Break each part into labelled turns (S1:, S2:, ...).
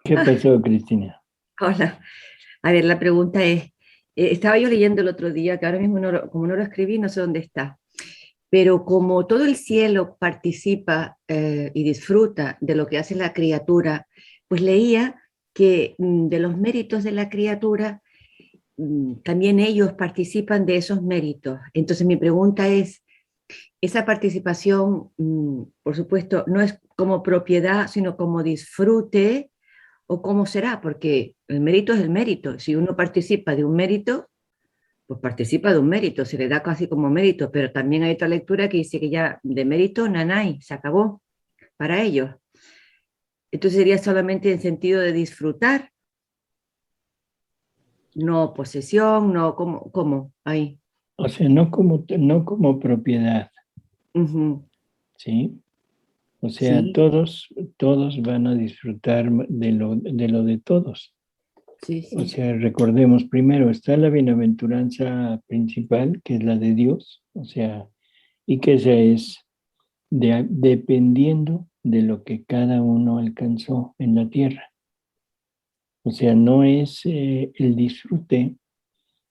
S1: ¿Qué pasó, Cristina?
S2: Hola. A ver, la pregunta es, estaba yo leyendo el otro día, que ahora mismo como no lo escribí, no sé dónde está, pero como todo el cielo participa y disfruta de lo que hace la criatura, pues leía que de los méritos de la criatura, también ellos participan de esos méritos. Entonces mi pregunta es, esa participación, por supuesto, no es como propiedad, sino como disfrute. ¿O cómo será? Porque el mérito es el mérito. Si uno participa de un mérito, pues participa de un mérito, se le da casi como mérito, pero también hay otra lectura que dice que ya de mérito nanay, se acabó para ellos. Entonces sería solamente en sentido de disfrutar, no posesión, no como ahí.
S1: O sea, no como propiedad,
S2: Ujú.
S1: ¿sí? O sea,
S2: Sí,
S1: todos van a disfrutar de lo de todos.
S2: sí,
S1: O
S2: sí.
S1: sea, recordemos, primero está la bienaventuranza principal, que es la de Dios, o sea, y que esa es dependiendo de lo que cada uno alcanzó en la tierra. O sea, no es el disfrute,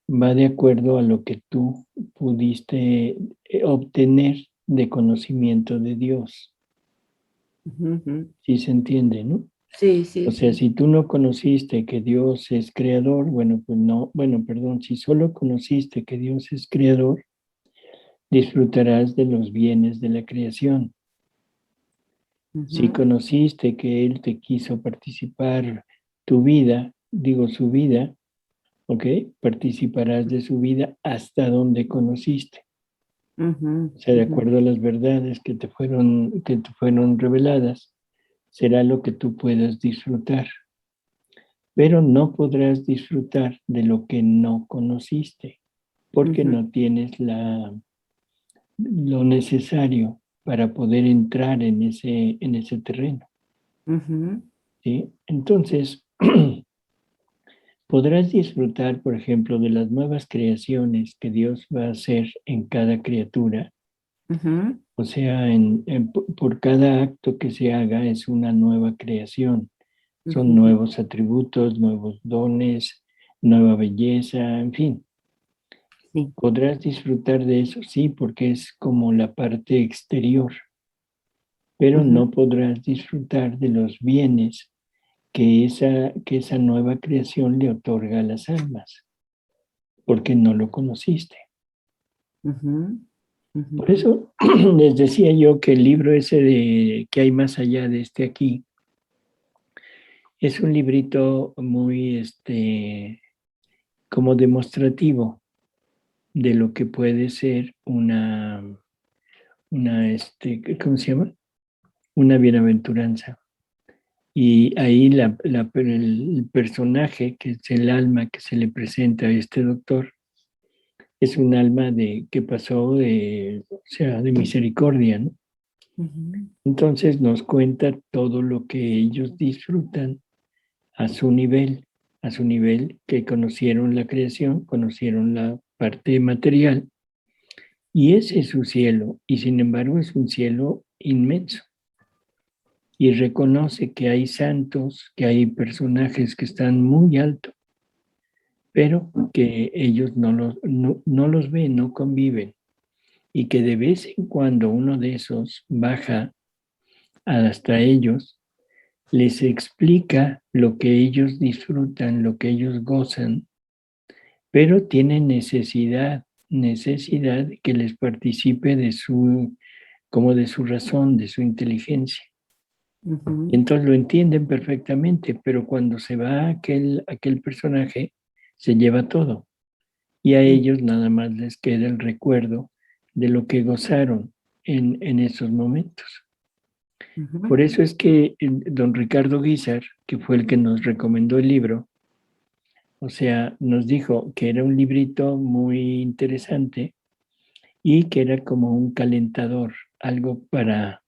S1: va de acuerdo a lo que tú pudiste obtener de conocimiento de Dios.
S2: Ujú, ujú.
S1: ¿Sí se entiende, no?
S2: Sí, sí,
S1: O sea,
S2: sí.
S1: si tú no conociste que Dios es creador, bueno, pues no, bueno, perdón, si solo conociste que Dios es creador, disfrutarás de los bienes de la creación. Si
S2: Ujú,
S1: conociste que Él te quiso participar tu vida, digo su vida, ¿ok? Participarás de su vida hasta donde conociste.
S2: ujú,
S1: O sea, de
S2: ujú,
S1: acuerdo a las verdades que te fueron reveladas, será lo que tú puedas disfrutar. Pero no podrás disfrutar de lo que no conociste, porque
S2: ujú,
S1: no tienes lo necesario para poder entrar en ese terreno,
S2: ujú,
S1: ¿sí? Entonces, podrás disfrutar, por ejemplo, de las nuevas creaciones que Dios va a hacer en cada criatura.
S2: ujú,
S1: O sea, por cada acto que se haga es una nueva creación. Son
S2: ujú.
S1: nuevos atributos, nuevos dones, nueva belleza, en fin.
S2: Sí.
S1: Podrás disfrutar de eso, sí, porque es como la parte exterior, pero
S2: Ujú,
S1: no podrás disfrutar de los bienes que esa nueva creación le otorga a las almas, porque no lo conociste.
S2: ujú, ujú.
S1: Por eso les decía yo que el libro ese de que hay más allá de este aquí es un librito muy como demostrativo de lo que puede ser ¿cómo se llama? Una bienaventuranza. Y ahí el personaje, que es el alma que se le presenta a este doctor, es un alma que pasó o sea, de misericordia, ¿no?
S2: Ujú,
S1: Entonces nos cuenta todo lo que ellos disfrutan a su nivel que conocieron la creación, conocieron la parte material, y ese es su cielo, y sin embargo es un cielo inmenso. Y reconoce que hay santos, que hay personajes que están muy alto, pero que ellos no los ven, no conviven, y que de vez en cuando uno de esos baja hasta ellos, les explica lo que ellos disfrutan, lo que ellos gozan, pero tienen necesidad que les participe como de su razón, de su inteligencia. Y
S2: ujú,
S1: entonces lo entienden perfectamente, pero cuando se va aquel personaje, se lleva todo. Y a
S2: ujú,
S1: ellos nada más les queda el recuerdo de lo que gozaron en esos momentos.
S2: ujú.
S1: Por eso es que don Ricardo Guizar, que fue el que nos recomendó el libro, o sea, nos dijo que era un librito muy interesante y que era como un calentador, algo para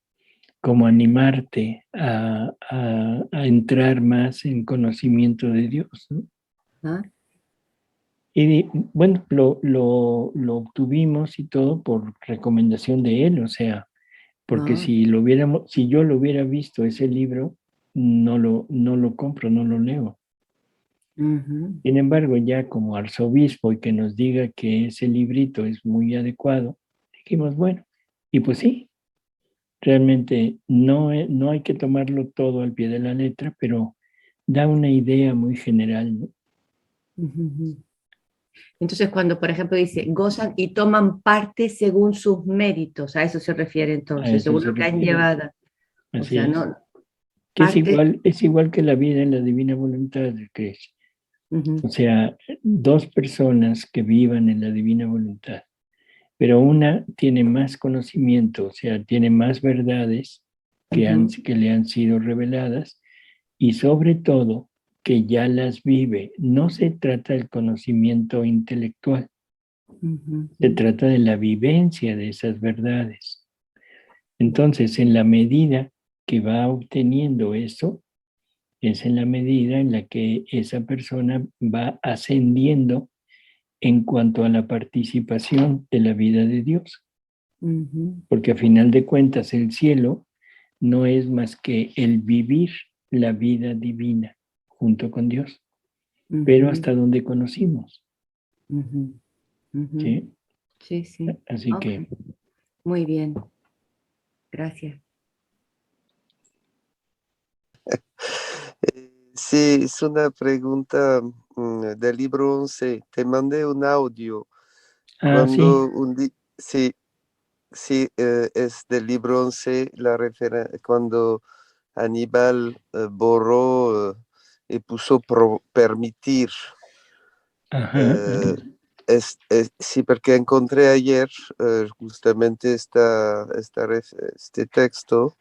S1: como animarte a entrar más en conocimiento de Dios, ¿no?
S2: Ah,
S1: Y bueno, lo obtuvimos y todo por recomendación de él, o sea, porque
S2: Ah,
S1: si yo lo hubiera visto ese libro, no lo compro, no lo leo.
S2: ujú,
S1: Sin embargo, ya como arzobispo y que nos diga que ese librito es muy adecuado, dijimos, bueno, y pues sí, realmente no hay que tomarlo todo al pie de la letra, pero da una idea muy general, ¿no?
S2: ujú. Entonces, cuando, por ejemplo, dice, gozan y toman parte según sus méritos, a eso se refiere
S1: A
S2: entonces,
S1: eso
S2: según
S1: se
S2: lo que han
S1: refiere.
S2: llevado. O
S1: Así
S2: sea,
S1: es.
S2: no,
S1: Que
S2: parte.
S1: es igual que la vida en la divina voluntad de Cristo.
S2: Ujú,
S1: O sea, dos personas que vivan en la divina voluntad, pero una tiene más conocimiento, o sea, tiene más verdades
S2: ujú,
S1: que le han sido reveladas y sobre todo que ya las vive. No se trata del conocimiento intelectual,
S2: ujú,
S1: se trata de la vivencia de esas verdades. Entonces, en la medida que va obteniendo eso, es en la medida en la que esa persona va ascendiendo en cuanto a la participación de la vida de Dios.
S2: ujú,
S1: Porque a final de cuentas el cielo no es más que el vivir la vida divina junto con Dios, pero
S2: ujú,
S1: hasta donde conocimos,
S2: ujú, ujú.
S1: ¿sí?
S2: Sí, sí.
S1: Así
S2: Ok,
S1: que,
S2: muy bien. Gracias.
S3: Sí, es una pregunta del libro 11. Te mandé un audio.
S1: sí,
S3: Sí, sí, es del libro 11, cuando Aníbal borró y puso permitir.
S1: ajá,
S3: Eh, sí, porque encontré ayer justamente este texto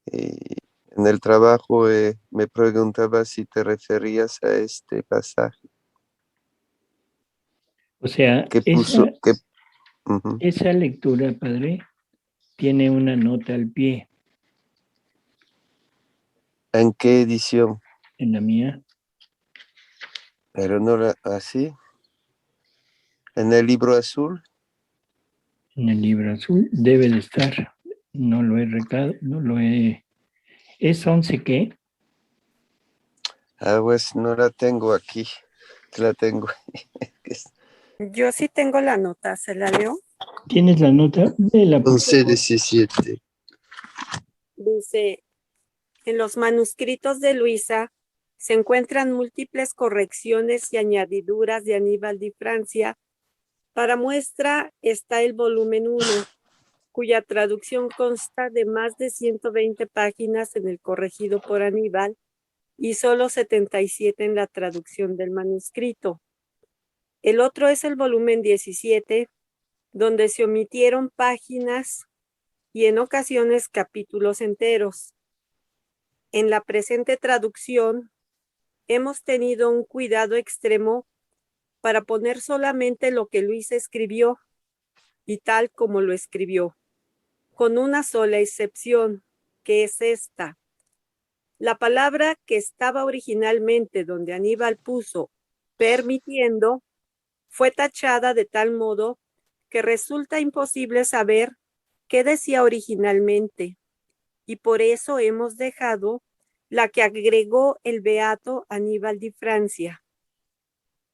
S3: y en el trabajo me preguntaba si te referías a este pasaje
S1: o sea,
S3: que puso, que, ujú.
S1: esa lectura, padre, tiene una nota al pie
S3: ¿En qué edición?
S1: en la mía,
S3: Pero no era así, en el libro azul.
S1: en el libro azul, debe de estar. No lo he recado, no lo he... ¿Es 11 qué?
S3: Ah, pues no la tengo aquí, la tengo.
S4: Yo sí tengo la nota, ¿se la leo?
S1: ¿Tienes la nota? Léela, por
S3: 11,
S1: favor.
S3: 17.
S4: Dice, en los manuscritos de Luisa se encuentran múltiples correcciones y añadiduras de Aníbal de Francia. Para muestra está el volumen 1, cuya traducción consta de más de 120 páginas en el corregido por Aníbal y solo 77 en la traducción del manuscrito. El otro es el volumen 17, donde se omitieron páginas y en ocasiones capítulos enteros. En la presente traducción hemos tenido un cuidado extremo para poner solamente lo que Luis escribió y tal como lo escribió, con una sola excepción, que es esta. La palabra que estaba originalmente donde Aníbal puso permitiendo fue tachada de tal modo que resulta imposible saber qué decía originalmente, y por eso hemos dejado la que agregó el beato Aníbal de Francia.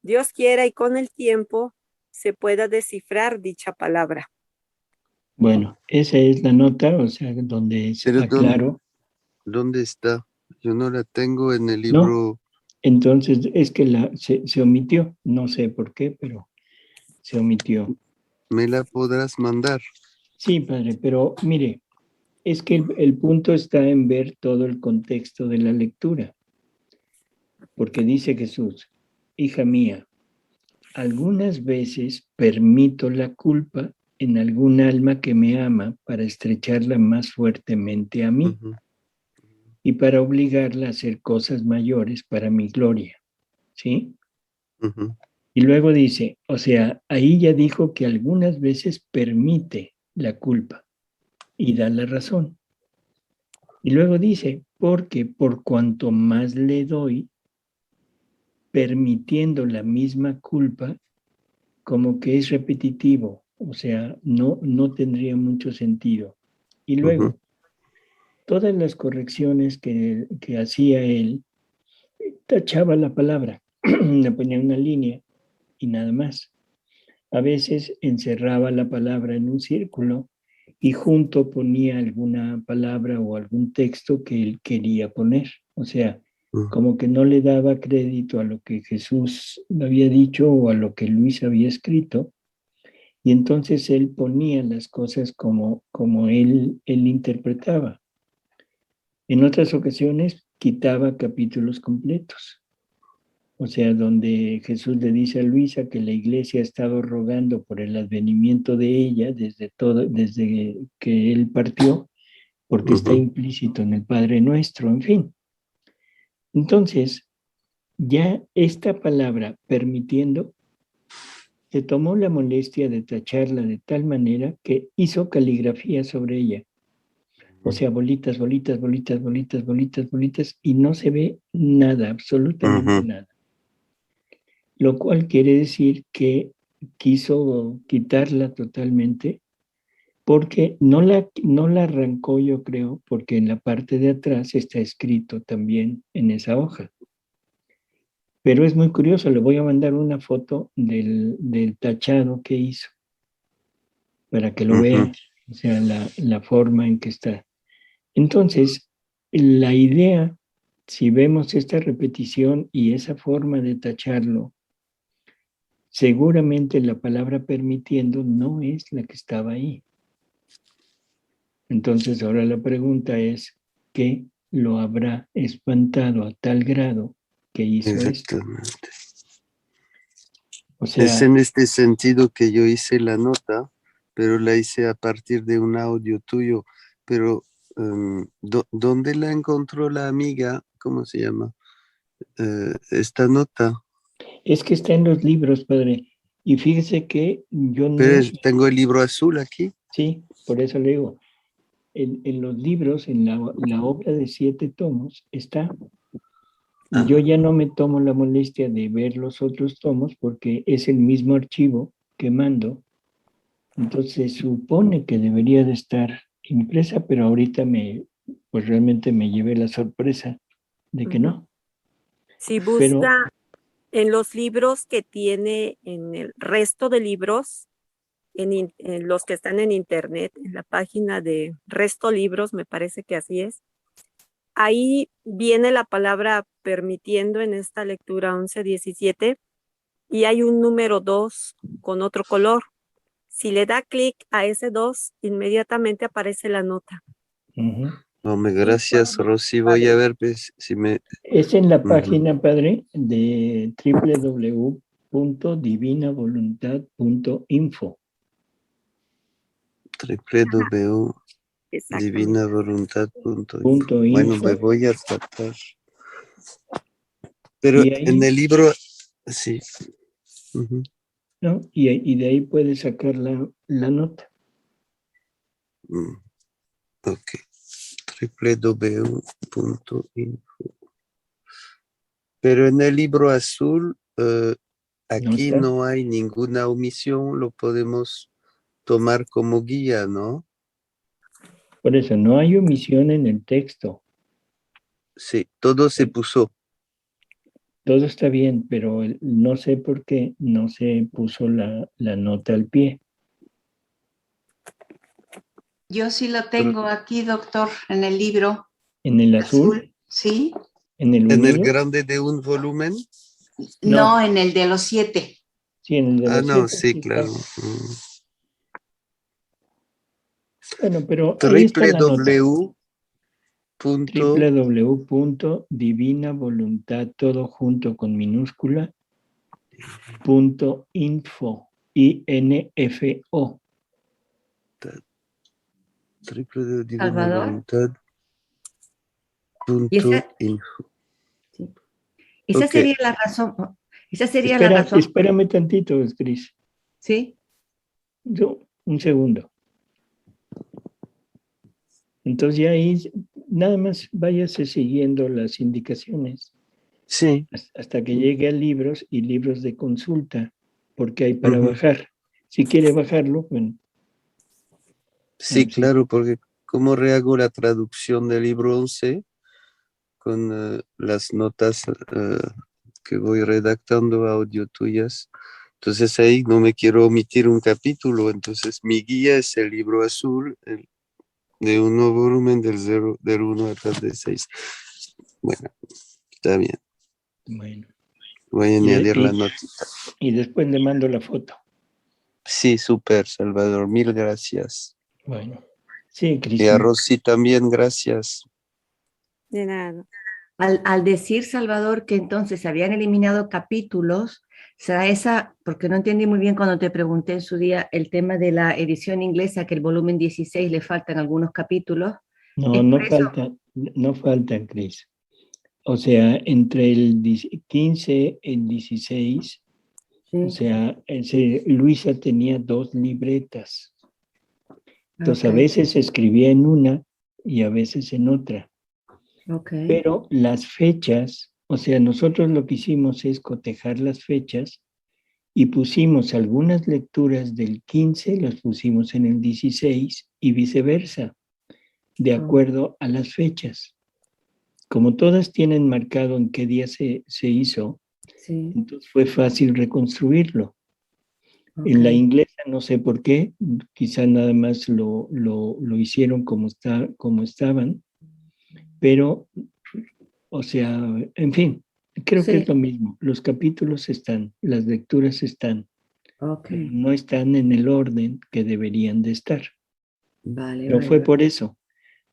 S4: Dios quiera y con el tiempo se pueda descifrar dicha palabra.
S1: Bueno, esa es la nota, o sea, donde
S3: Pero
S1: aclaro.
S3: ¿dónde está? Yo no la tengo en el
S1: No,
S3: libro.
S1: entonces es que se omitió, no sé por qué, pero se omitió.
S3: ¿Me la podrás mandar?
S1: Sí, padre, pero mire, es que el punto está en ver todo el contexto de la lectura, porque dice Jesús, hija mía, algunas veces permito la culpa en algún alma que me ama para estrecharla más fuertemente a mí
S3: Ujú,
S1: y para obligarla a hacer cosas mayores para mi gloria, ¿sí?
S3: ujú,
S1: Y luego dice, o sea, ahí ya dijo que algunas veces permite la culpa y da la razón. Y luego dice, porque por cuanto más le doy, permitiendo la misma culpa, como que es repetitivo, o sea, no tendría mucho sentido. Y luego, todas las correcciones que hacía él, tachaba la palabra, le ponía una línea y nada más. A veces encerraba la palabra en un círculo y junto ponía alguna palabra o algún texto que él quería poner. O sea, como que no le daba crédito a lo que Jesús había dicho o a lo que Luis había escrito, y entonces él ponía las cosas como él interpretaba. En otras ocasiones quitaba capítulos completos. O sea, donde Jesús le dice a Luisa que la iglesia ha estado rogando por el advenimiento de ella desde que él partió, porque está implícito en el Padre Nuestro, en fin. Entonces, ya esta palabra permitiendo, se tomó la molestia de tacharla de tal manera que hizo caligrafía sobre ella. O sea, bolitas, bolitas, bolitas, bolitas, bolitas, bolitas, y no se ve nada, absolutamente nada. Lo cual quiere decir que quiso quitarla totalmente porque no la arrancó, yo creo, porque en la parte de atrás está escrito también en esa hoja. Pero es muy curioso, le voy a mandar una foto del tachado que hizo para que lo vea, o sea, la forma en que está. Entonces, la idea, si vemos esta repetición y esa forma de tacharlo, seguramente la palabra permitiendo no es la que estaba ahí. Entonces ahora la pregunta es, ¿qué lo habrá espantado a tal grado que hizo esto?
S3: Exactamente.
S1: O sea,
S3: Es en este sentido que yo hice la nota, pero la hice a partir de un audio tuyo. Pero, ¿dónde la encontró la amiga? ¿Cómo se llama? Esta nota.
S1: es que está en los libros, padre. Y fíjese que yo
S3: Pero
S1: no,
S3: tengo el libro azul aquí.
S1: sí, por eso le digo, en los libros, en la obra de 7 tomos, está. Y yo ya no me tomo la molestia de ver los otros tomos porque es el mismo archivo que mando. Entonces supone que debería de estar impresa, pero ahorita pues realmente me llevé la sorpresa de que no.
S4: Si
S1: Pero,
S4: busca en los libros que tiene en el resto de libros, en los que están en internet, en la página de Resto Libros, me parece que así es, ahí viene la palabra permitiendo en esta lectura 11-17 y hay un número 2 con otro color. Si le da clic a ese 2, inmediatamente aparece la nota.
S3: Hombre, gracias, Rosy. Voy a ver pues, si me...
S1: es en la página, padre, de www.divinavoluntad.info.
S3: www.divinavoluntad.info. Bueno, me voy a tratar. Pero
S1: Y ahí,
S3: en el libro, sí.
S1: ¿no? Y de ahí puede sacar la nota.
S3: Ok. www.info. Pero en el libro azul, aquí no hay ninguna omisión, lo podemos tomar como guía, ¿no?
S1: Por eso, no hay omisión en el texto.
S3: Sí, todo se puso.
S1: Todo está bien, pero no sé por qué no se puso la nota al pie.
S5: Yo sí lo tengo aquí, doctor, en el libro.
S1: ¿En el azul?
S5: Sí.
S1: ¿En el
S3: ¿En el
S1: unido?
S3: grande de un volumen?
S5: No, en el de los 7.
S1: Sí, en el de los 7.
S3: No, sí, claro.
S1: Bueno, pero ahí está la nota.
S3: www.divinavoluntad,
S1: todo junto con minúscula, .info, INFO.
S3: www.divinavoluntad.info.
S2: Esa sería la razón. Esa sería la razón.
S1: Espérame tantito, Cris.
S2: Sí.
S1: Un segundo. Entonces ya ahí nada más váyase siguiendo las indicaciones.
S3: Sí.
S1: Hasta que llegue a libros y libros de consulta, porque hay para bajar. Si quiere bajarlo, bueno.
S3: Sí, claro, porque cómo rehago la traducción del libro 11 con las notas que voy redactando audio tuyas. Entonces ahí no me quiero omitir un capítulo, entonces mi guía es el libro azul de un nuevo volumen del 1 hasta el 6. Bueno, está bien.
S1: Bueno,
S3: Voy a añadir la nota.
S1: y después le mando la foto.
S3: Sí, súper, Salvador, mil gracias.
S1: Bueno, sí,
S3: Y a
S1: Cristina.
S3: Rosy también, gracias.
S4: De nada.
S2: Al decir, Salvador, que entonces se habían eliminado capítulos, será esa, porque no entendí muy bien cuando te pregunté en su día el tema de la edición inglesa, que el volumen 16 le faltan algunos capítulos.
S1: No,
S2: ¿Es
S1: no
S2: por eso?
S1: no faltan, Cris. O sea, entre el 15 y el 16, o
S2: Sí,
S1: sea, Luisa tenía 2 libretas. Entonces, a
S2: ok,
S1: veces escribía en una y a veces en otra.
S2: ok.
S1: Pero las fechas, o sea, nosotros lo que hicimos es cotejar las fechas y pusimos algunas lecturas del 15, las pusimos en el 16 y viceversa, de acuerdo a las fechas. Como todas tienen marcado en qué día se hizo,
S2: Sí,
S1: entonces fue fácil reconstruirlo.
S2: ok.
S1: En la inglesa no sé por qué, quizá nada más lo hicieron como estaban, pero, o sea, en fin, creo que es
S2: Sí,
S1: lo mismo. Los capítulos están, las lecturas están,
S2: ok.
S1: pero no están en el orden que deberían de estar.
S2: Vale,
S1: Pero
S2: vale,
S1: fue
S2: vale.
S1: por eso,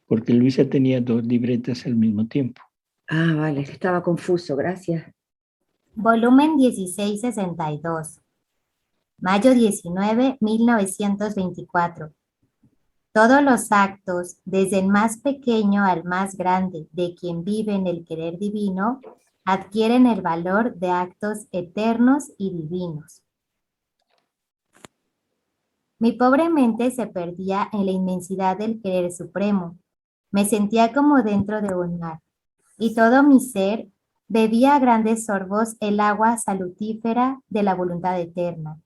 S1: porque Luisa tenía 2 libretas al mismo tiempo.
S2: Ah, vale, estaba confuso, gracias.
S6: Volumen 1662. Mayo 19, 1924. Todos los actos, desde el más pequeño al más grande, de quien vive en el querer divino, adquieren el valor de actos eternos y divinos. Mi pobre mente se perdía en la inmensidad del querer supremo. Me sentía como dentro de un mar, y todo mi ser bebía a grandes sorbos el agua salutífera de la voluntad eterna.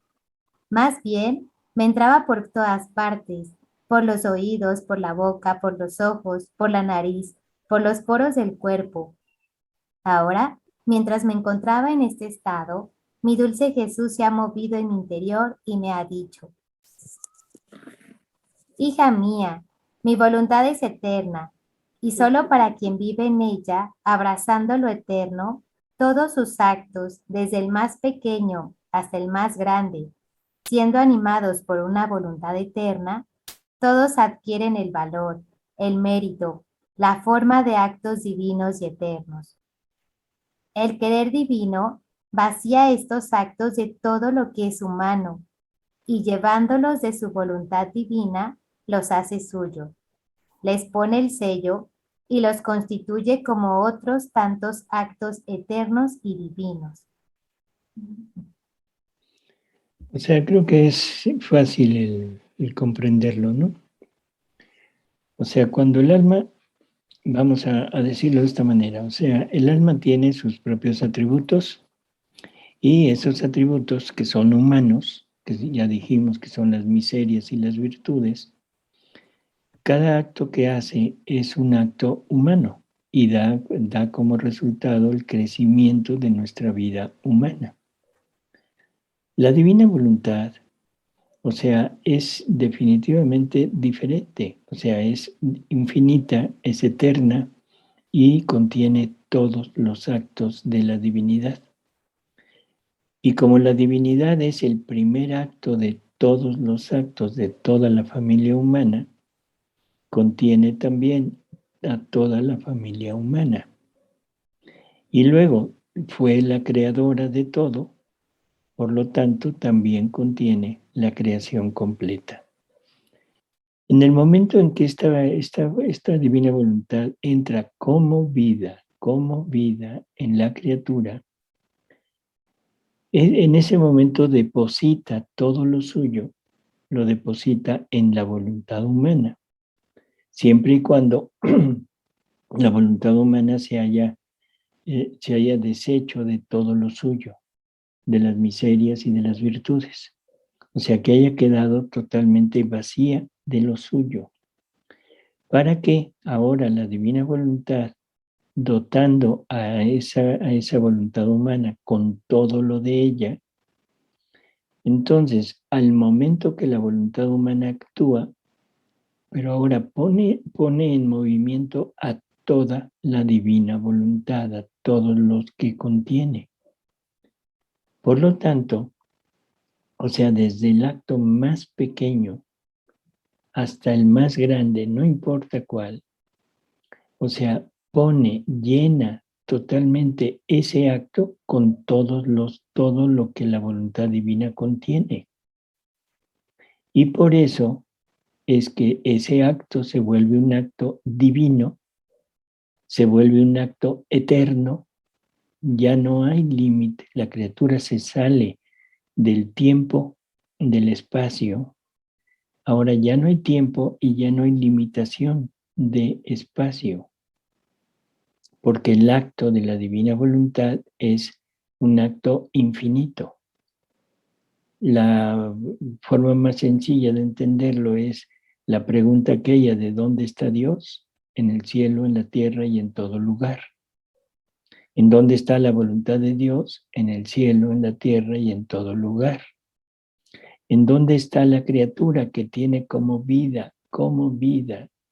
S6: Más bien, me entraba por todas partes, por los oídos, por la boca, por los ojos, por la nariz, por los poros del cuerpo. Ahora, mientras me encontraba en este estado, mi dulce Jesús se ha movido en mi interior y me ha dicho: hija mía, mi voluntad es eterna, y solo para quien vive en ella, abrazando lo eterno, todos sus actos, desde el más pequeño hasta el más grande, siendo animados por una voluntad eterna, todos adquieren el valor, el mérito, la forma de actos divinos y eternos. El querer divino vacía estos actos de todo lo que es humano, y llevándolos de su voluntad divina, los hace suyo. Les pone el sello y los constituye como otros tantos actos eternos y divinos.
S1: O sea, creo que es fácil el comprenderlo, ¿no? O sea, cuando el alma, vamos a decirlo de esta manera, o sea, el alma tiene sus propios atributos y esos atributos que son humanos, que ya dijimos que son las miserias y las virtudes, cada acto que hace es un acto humano y da como resultado el crecimiento de nuestra vida humana. La divina voluntad, o sea, es definitivamente diferente, o sea, es infinita, es eterna y contiene todos los actos de la divinidad. Y como la divinidad es el primer acto de todos los actos de toda la familia humana, contiene también a toda la familia humana. Y luego fue la creadora de todo, por lo tanto también contiene la creación completa. En el momento en que esta divina voluntad entra como vida en la criatura, en ese momento deposita todo lo suyo, lo deposita en la voluntad humana, siempre y cuando la voluntad humana se haya deshecho de todo lo suyo, de las miserias y de las virtudes. O sea, que haya quedado totalmente vacía de lo suyo. para que ahora la divina voluntad, dotando a esa voluntad humana con todo lo de ella, entonces al momento que la voluntad humana actúa, pero ahora pone en movimiento a toda la divina voluntad, a todos los que contiene. Por lo tanto, o sea, desde el acto más pequeño hasta el más grande, no importa cuál, o sea, llena totalmente ese acto con todo lo que la voluntad divina contiene. Y por eso es que ese acto se vuelve un acto divino, se vuelve un acto eterno, ya no hay límite, la criatura se sale del tiempo, del espacio. Ahora ya no hay tiempo y ya no hay limitación de espacio, porque el acto de la divina voluntad es un acto infinito. La forma más sencilla de entenderlo es la pregunta aquella de ¿dónde está Dios? En el cielo, en la tierra y en todo lugar. ¿En dónde está la voluntad de Dios? En el cielo, en la tierra y en todo lugar. ¿En dónde está la criatura que tiene como vida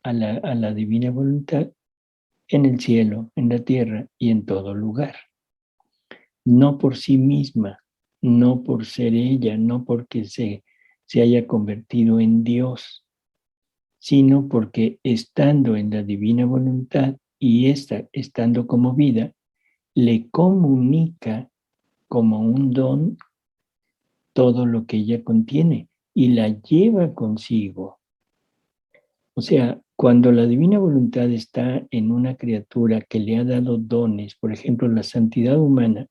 S1: a la divina voluntad? En el cielo, en la tierra y en todo lugar. No por sí misma, no por ser ella, no porque se haya convertido en Dios, sino porque estando en la divina voluntad y estando como vida, le comunica como un don todo lo que ella contiene y la lleva consigo. O sea, cuando la divina voluntad está en una criatura que le ha dado dones, por ejemplo, la santidad humana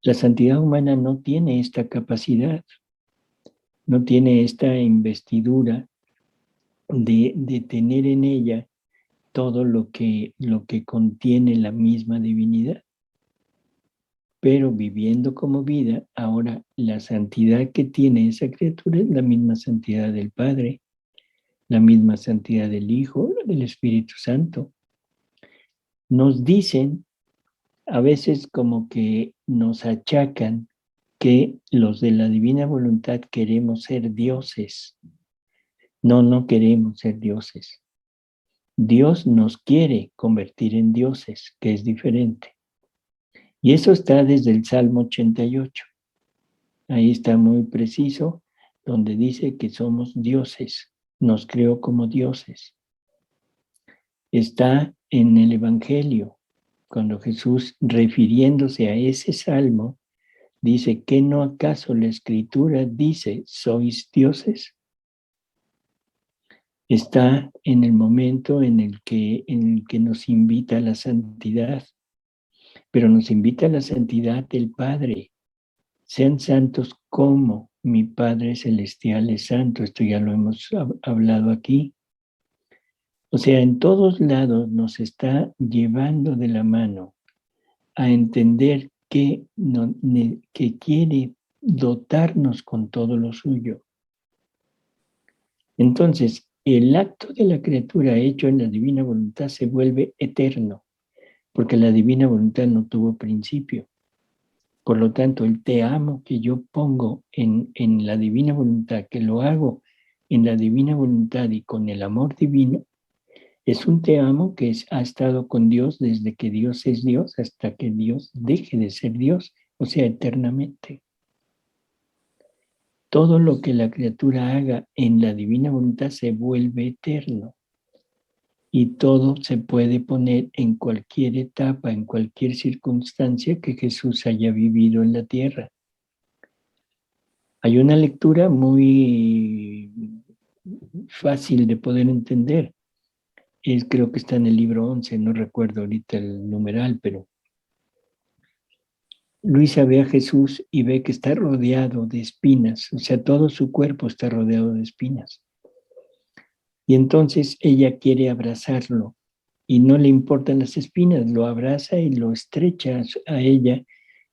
S1: no tiene esta capacidad, no tiene esta investidura de tener en ella todo lo que contiene la misma divinidad. Pero viviendo como vida, ahora la santidad que tiene esa criatura es la misma santidad del Padre, la misma santidad del Hijo, del Espíritu Santo. Nos dicen, a veces como que nos achacan que los de la divina voluntad queremos ser dioses. No queremos ser dioses. Dios nos quiere convertir en dioses, que es diferente. Y eso está desde el Salmo 88. Ahí está muy preciso, donde dice que somos dioses, nos creó como dioses. Está en el Evangelio, cuando Jesús, refiriéndose a ese salmo, dice, ¿qué no acaso la Escritura dice, sois dioses? Está en el momento en el que nos invita a la santidad, pero nos invita a la santidad del Padre. Sean santos como mi Padre Celestial es santo. Esto ya lo hemos hablado aquí. O sea, en todos lados nos está llevando de la mano a entender que quiere dotarnos con todo lo suyo. Entonces, el acto de la criatura hecho en la divina voluntad se vuelve eterno, porque la divina voluntad no tuvo principio. Por lo tanto, el te amo que yo pongo en la divina voluntad, que lo hago en la divina voluntad y con el amor divino, es un te amo que ha estado con Dios desde que Dios es Dios hasta que Dios deje de ser Dios, o sea, eternamente. Todo lo que la criatura haga en la divina voluntad se vuelve eterno. Y todo se puede poner en cualquier etapa, en cualquier circunstancia que Jesús haya vivido en la tierra. Hay una lectura muy fácil de poder entender. Creo que está en el libro 11, no recuerdo ahorita el numeral, pero Luisa ve a Jesús y ve que está rodeado de espinas, o sea, todo su cuerpo está rodeado de espinas. Y entonces ella quiere abrazarlo y no le importan las espinas, lo abraza y lo estrecha a ella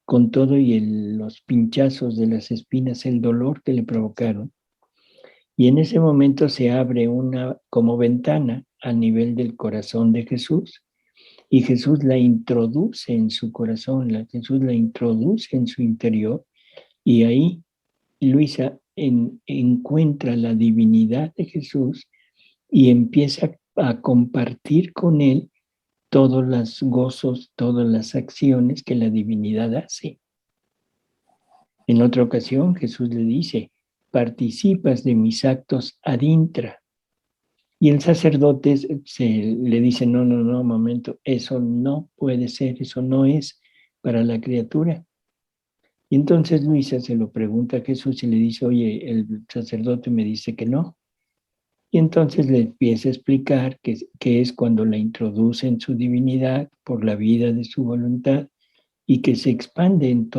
S1: con todo y los pinchazos de las espinas, el dolor que le provocaron. Y en ese momento se abre una como ventana a nivel del corazón de Jesús y Jesús la introduce en su corazón, Jesús la introduce en su interior y ahí Luisa encuentra la divinidad de Jesús y empieza a compartir con él todos los gozos, todas las acciones que la divinidad hace. En otra ocasión Jesús le dice, participas de mis actos ad intra. Y el sacerdote le dice, no, momento, eso no puede ser, eso no es para la criatura. Y entonces Luisa se lo pregunta a Jesús y le dice, oye, el sacerdote me dice que no. Y entonces le empieza a explicar que es cuando la introduce en su divinidad por la vida de su voluntad y que se expande en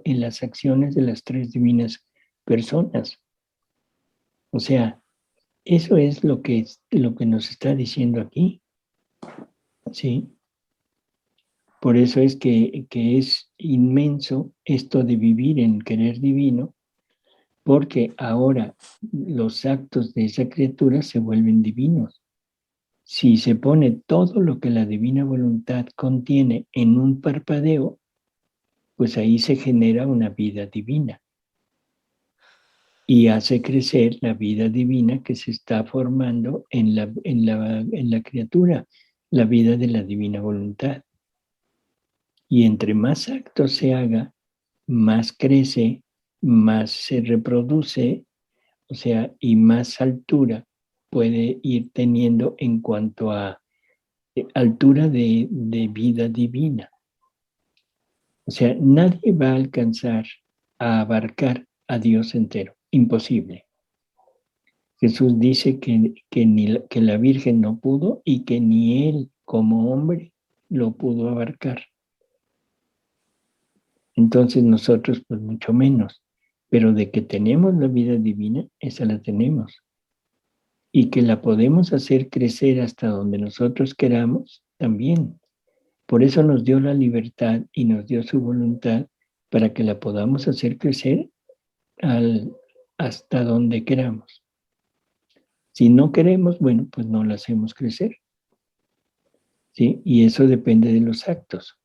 S1: en las acciones de las tres divinas personas. O sea, eso es lo que nos está diciendo aquí. ¿Sí? Por eso es que es inmenso esto de vivir en querer divino, porque ahora los actos de esa criatura se vuelven divinos. Si se pone todo lo que la divina voluntad contiene en un parpadeo, pues ahí se genera una vida divina y hace crecer la vida divina que se está formando en la criatura, la vida de la divina voluntad. Y entre más actos se haga, más crece, más se reproduce, o sea, y más altura puede ir teniendo en cuanto a altura de vida divina. O sea, nadie va a alcanzar a abarcar a Dios entero. Imposible. Jesús dice que la Virgen no pudo y que ni él como hombre lo pudo abarcar. Entonces nosotros pues mucho menos. Pero de que tenemos la vida divina, esa la tenemos. Y que la podemos hacer crecer hasta donde nosotros queramos, también. Por eso nos dio la libertad y nos dio su voluntad para que la podamos hacer crecer hasta donde queramos. Si no queremos, bueno, pues no la hacemos crecer. ¿Sí? Y eso depende de los actos.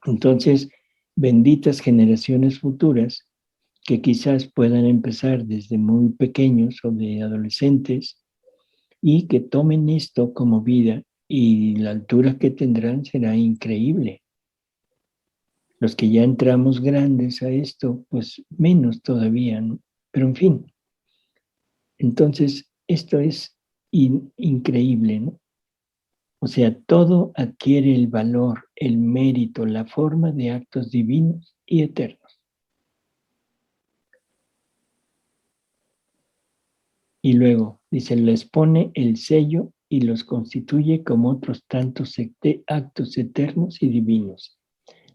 S1: Entonces, benditas generaciones futuras que quizás puedan empezar desde muy pequeños o de adolescentes y que tomen esto como vida y la altura que tendrán será increíble. Los que ya entramos grandes a esto, pues menos todavía, ¿no? Pero en fin, entonces esto es increíble, ¿no? O sea, todo adquiere el valor, el mérito, la forma de actos divinos y eternos. Y luego, dice, les pone el sello y los constituye como otros tantos actos eternos y divinos.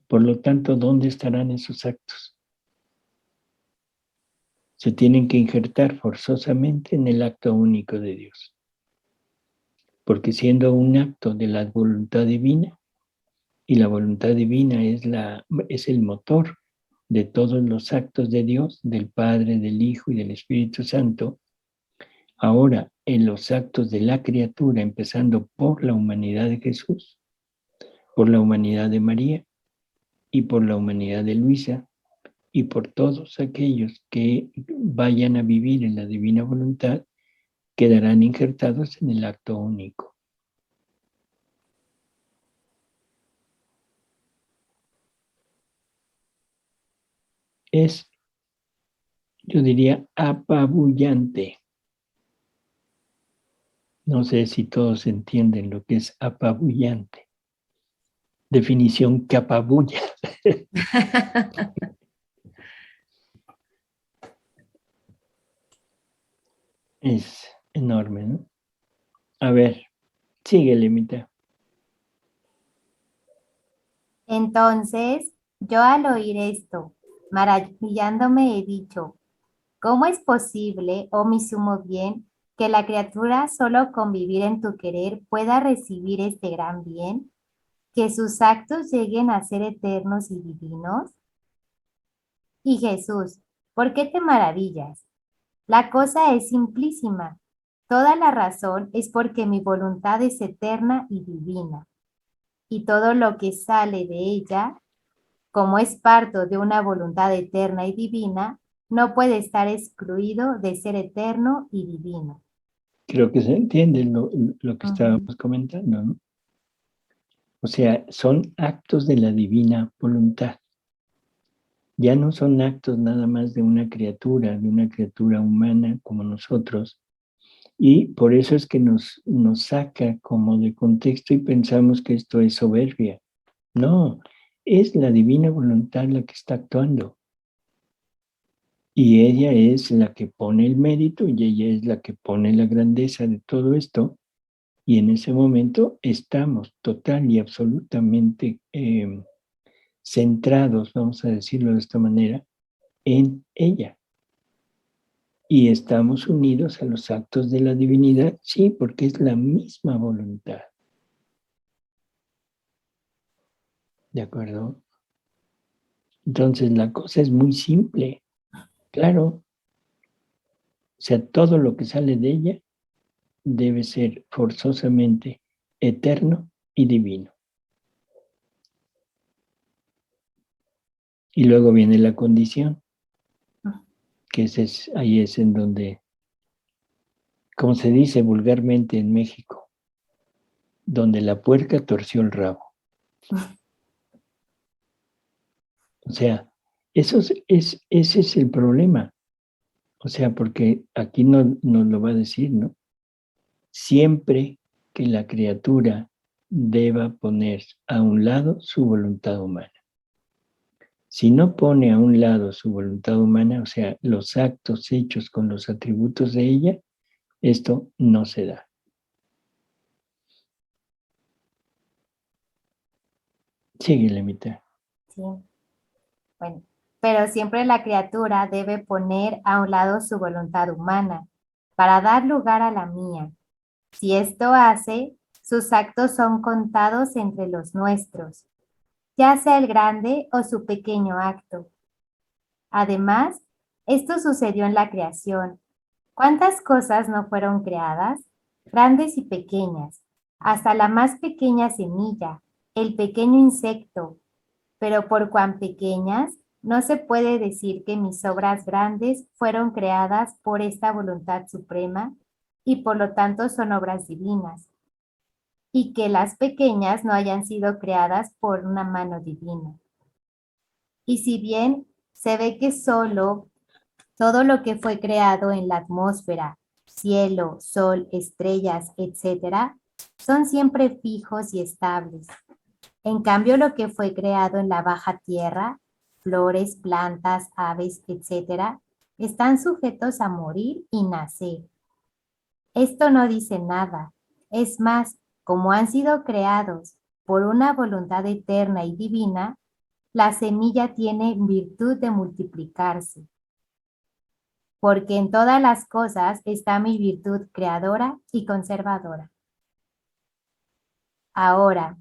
S1: Por lo tanto, ¿dónde estarán esos actos? Se tienen que injertar forzosamente en el acto único de Dios. Porque siendo un acto de la voluntad divina, y la voluntad divina es el motor de todos los actos de Dios, del Padre, del Hijo y del Espíritu Santo, ahora en los actos de la criatura, empezando por la humanidad de Jesús, por la humanidad de María y por la humanidad de Luisa, y por todos aquellos que vayan a vivir en la divina voluntad, quedarán injertados en el acto único. Es, yo diría, apabullante. No sé si todos entienden lo que es apabullante. Definición que apabulla. Es enorme, ¿no? A ver, síguele, Mita.
S6: Entonces, yo al oír esto, maravillándome he dicho, ¿cómo es posible, oh mi sumo bien, que la criatura solo con vivir en tu querer pueda recibir este gran bien? ¿Que sus actos lleguen a ser eternos y divinos? Y Jesús, ¿por qué te maravillas? La cosa es simplísima. Toda la razón es porque mi voluntad es eterna y divina, y todo lo que sale de ella, como es parto de una voluntad eterna y divina, no puede estar excluido de ser eterno y divino.
S1: Creo que se entiende lo que
S6: Ujú.
S1: estábamos comentando, ¿no? O sea, son actos de la divina voluntad. Ya no son actos nada más de una criatura humana como nosotros. Y por eso es que nos saca como de contexto y pensamos que esto es soberbia. No, es la divina voluntad la que está actuando. Y ella es la que pone el mérito y ella es la que pone la grandeza de todo esto. Y en ese momento estamos total y absolutamente centrados, vamos a decirlo de esta manera, en ella. Y estamos unidos a los actos de la divinidad, sí, porque es la misma voluntad. ¿De acuerdo? Entonces la cosa es muy simple, claro. O sea, todo lo que sale de ella debe ser forzosamente eterno y divino. Y luego viene la condición, que ahí es en donde, como se dice vulgarmente en México, donde la puerca torció el rabo. O sea, ese es el problema. O sea, porque aquí nos lo va a decir, ¿no? Siempre que la criatura deba poner a un lado su voluntad humana. Si no pone a un lado su voluntad humana, o sea, los actos hechos con los atributos de ella, esto no se da. Síguele, mitad.
S6: Sí. Bueno, pero siempre la criatura debe poner a un lado su voluntad humana para dar lugar a la mía. Si esto hace, sus actos son contados entre los nuestros, ya sea el grande o su pequeño acto. Además, esto sucedió en la creación. ¿Cuántas cosas no fueron creadas? Grandes y pequeñas, hasta la más pequeña semilla, el pequeño insecto, pero por cuán pequeñas, no se puede decir que mis obras grandes fueron creadas por esta voluntad suprema y por lo tanto son obras divinas, y que las pequeñas no hayan sido creadas por una mano divina. Y si bien se ve que solo todo lo que fue creado en la atmósfera, cielo, sol, estrellas, etcétera, son siempre fijos y estables. En cambio, lo que fue creado en la baja tierra, flores, plantas, aves, etcétera, están sujetos a morir y nacer. Esto no dice nada. Es más, como han sido creados por una voluntad eterna y divina, la semilla tiene virtud de multiplicarse. Porque en todas las cosas está mi virtud creadora y conservadora. Ahora,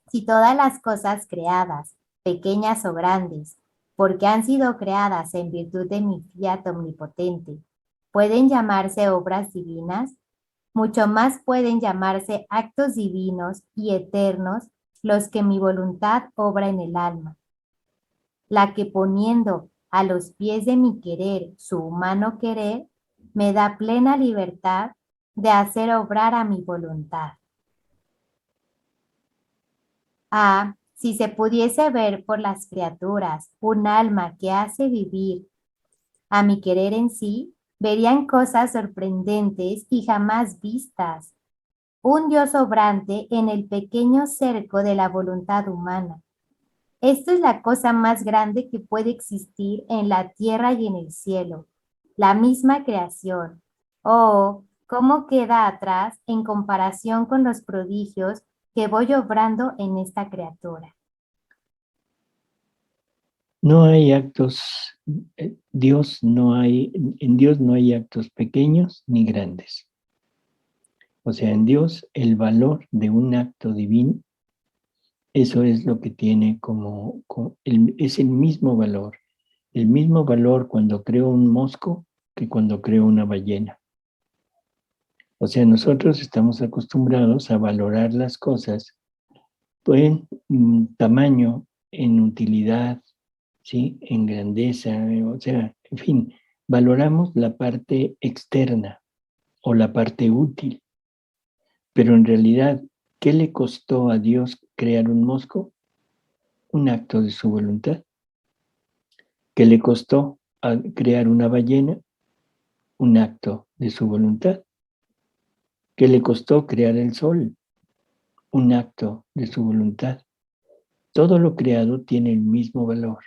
S6: si todas las cosas creadas, pequeñas o grandes, porque han sido creadas en virtud de mi fiat omnipotente, pueden llamarse obras divinas, mucho más pueden llamarse actos divinos y eternos los que mi voluntad obra en el alma, la que poniendo a los pies de mi querer su humano querer, me da plena libertad de hacer obrar a mi voluntad. Ah, si se pudiese ver por las criaturas un alma que hace vivir a mi querer en sí, verían cosas sorprendentes y jamás vistas. Un Dios obrante en el pequeño cerco de la voluntad humana. Esto es la cosa más grande que puede existir en la tierra y en el cielo, la misma creación. Oh, cómo queda atrás en comparación con los prodigios que voy obrando en esta criatura.
S1: No hay actos, en Dios no hay actos pequeños ni grandes. O sea, en Dios el valor de un acto divino, eso es lo que tiene es el mismo valor. El mismo valor cuando creo un mosco que cuando creó una ballena. O sea, nosotros estamos acostumbrados a valorar las cosas en tamaño, en utilidad, ¿sí? En grandeza, o sea, en fin, valoramos la parte externa o la parte útil. Pero en realidad, ¿qué le costó a Dios crear un mosco? Un acto de su voluntad. ¿Qué le costó a crear una ballena? Un acto de su voluntad. ¿Qué le costó crear el sol? Un acto de su voluntad. Todo lo creado tiene el mismo valor,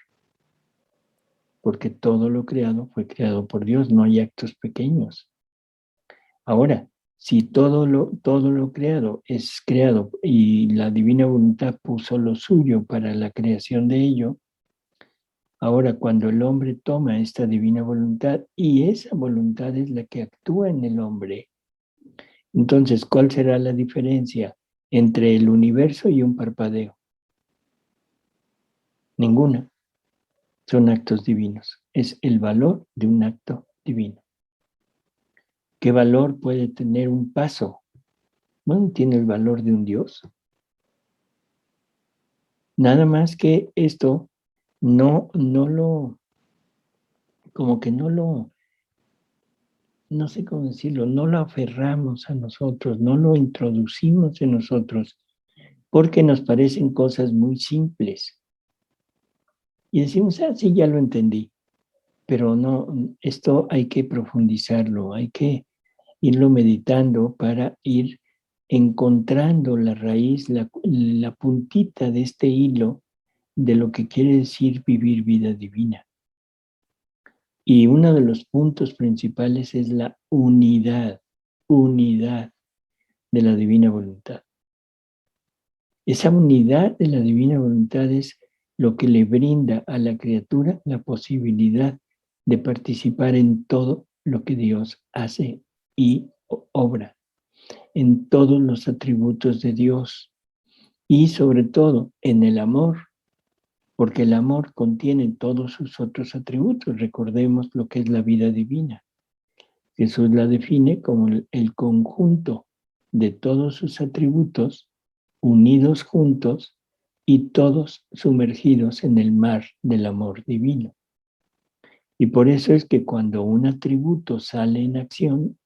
S1: porque todo lo creado fue creado por Dios, no hay actos pequeños. Ahora, si todo lo creado es creado y la divina voluntad puso lo suyo para la creación de ello, ahora cuando el hombre toma esta divina voluntad y esa voluntad es la que actúa en el hombre, entonces, ¿cuál será la diferencia entre el universo y un parpadeo? Ninguna. Son actos divinos. Es el valor de un acto divino. ¿Qué valor puede tener un paso? Bueno, tiene el valor de un Dios. Nada más que esto no sé cómo decirlo, no lo aferramos a nosotros, no lo introducimos en nosotros, porque nos parecen cosas muy simples. Y decimos, sí, ya lo entendí. Pero no, esto hay que profundizarlo, hay que irlo meditando para ir encontrando la raíz, la puntita de este hilo de lo que quiere decir vivir vida divina. Y uno de los puntos principales es la unidad de la divina voluntad. Esa unidad de la divina voluntad es lo que le brinda a la criatura la posibilidad de participar en todo lo que Dios hace y obra, en todos los atributos de Dios y sobre todo en el amor, porque el amor contiene todos sus otros atributos. Recordemos lo que es la vida divina. Jesús la define como el conjunto de todos sus atributos unidos juntos y todos sumergidos en el mar del amor divino. Y por eso es que cuando un atributo sale en acción,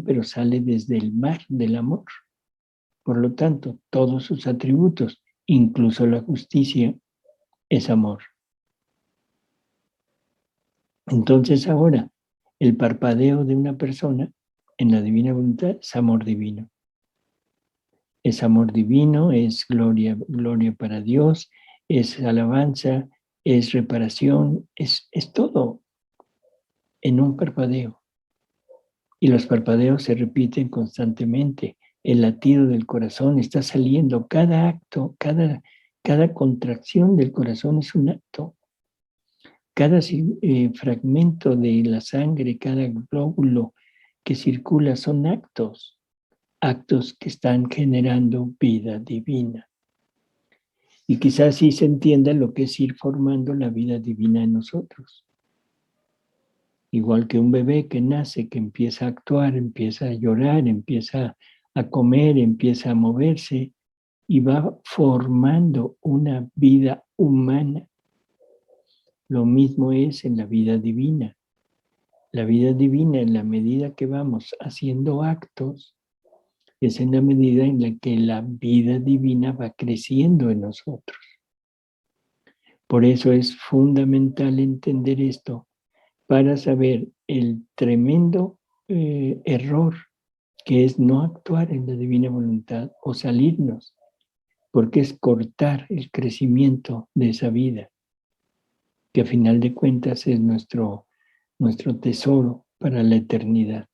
S1: pero sale desde el mar del amor. Por lo tanto, todos sus atributos, incluso la justicia, es amor. Entonces ahora, el parpadeo de una persona en la divina voluntad es amor divino. Es amor divino, es gloria para Dios, es alabanza, es reparación, es todo en un parpadeo. Y los parpadeos se repiten constantemente. El latido del corazón está saliendo. Cada acto, cada contracción del corazón es un acto. Cada fragmento de la sangre, cada glóbulo que circula son actos que están generando vida divina. Y quizás sí se entienda lo que es ir formando la vida divina en nosotros. Igual que un bebé que nace, que empieza a actuar, empieza a llorar, empieza a comer, empieza a moverse y va formando una vida humana. Lo mismo es en la vida divina. La vida divina, en la medida que vamos haciendo actos, es en la medida en la que la vida divina va creciendo en nosotros. Por eso es fundamental entender esto para saber el tremendo error que es no actuar en la divina voluntad o salirnos, porque es cortar el crecimiento de esa vida, que a final de cuentas es nuestro tesoro para la eternidad.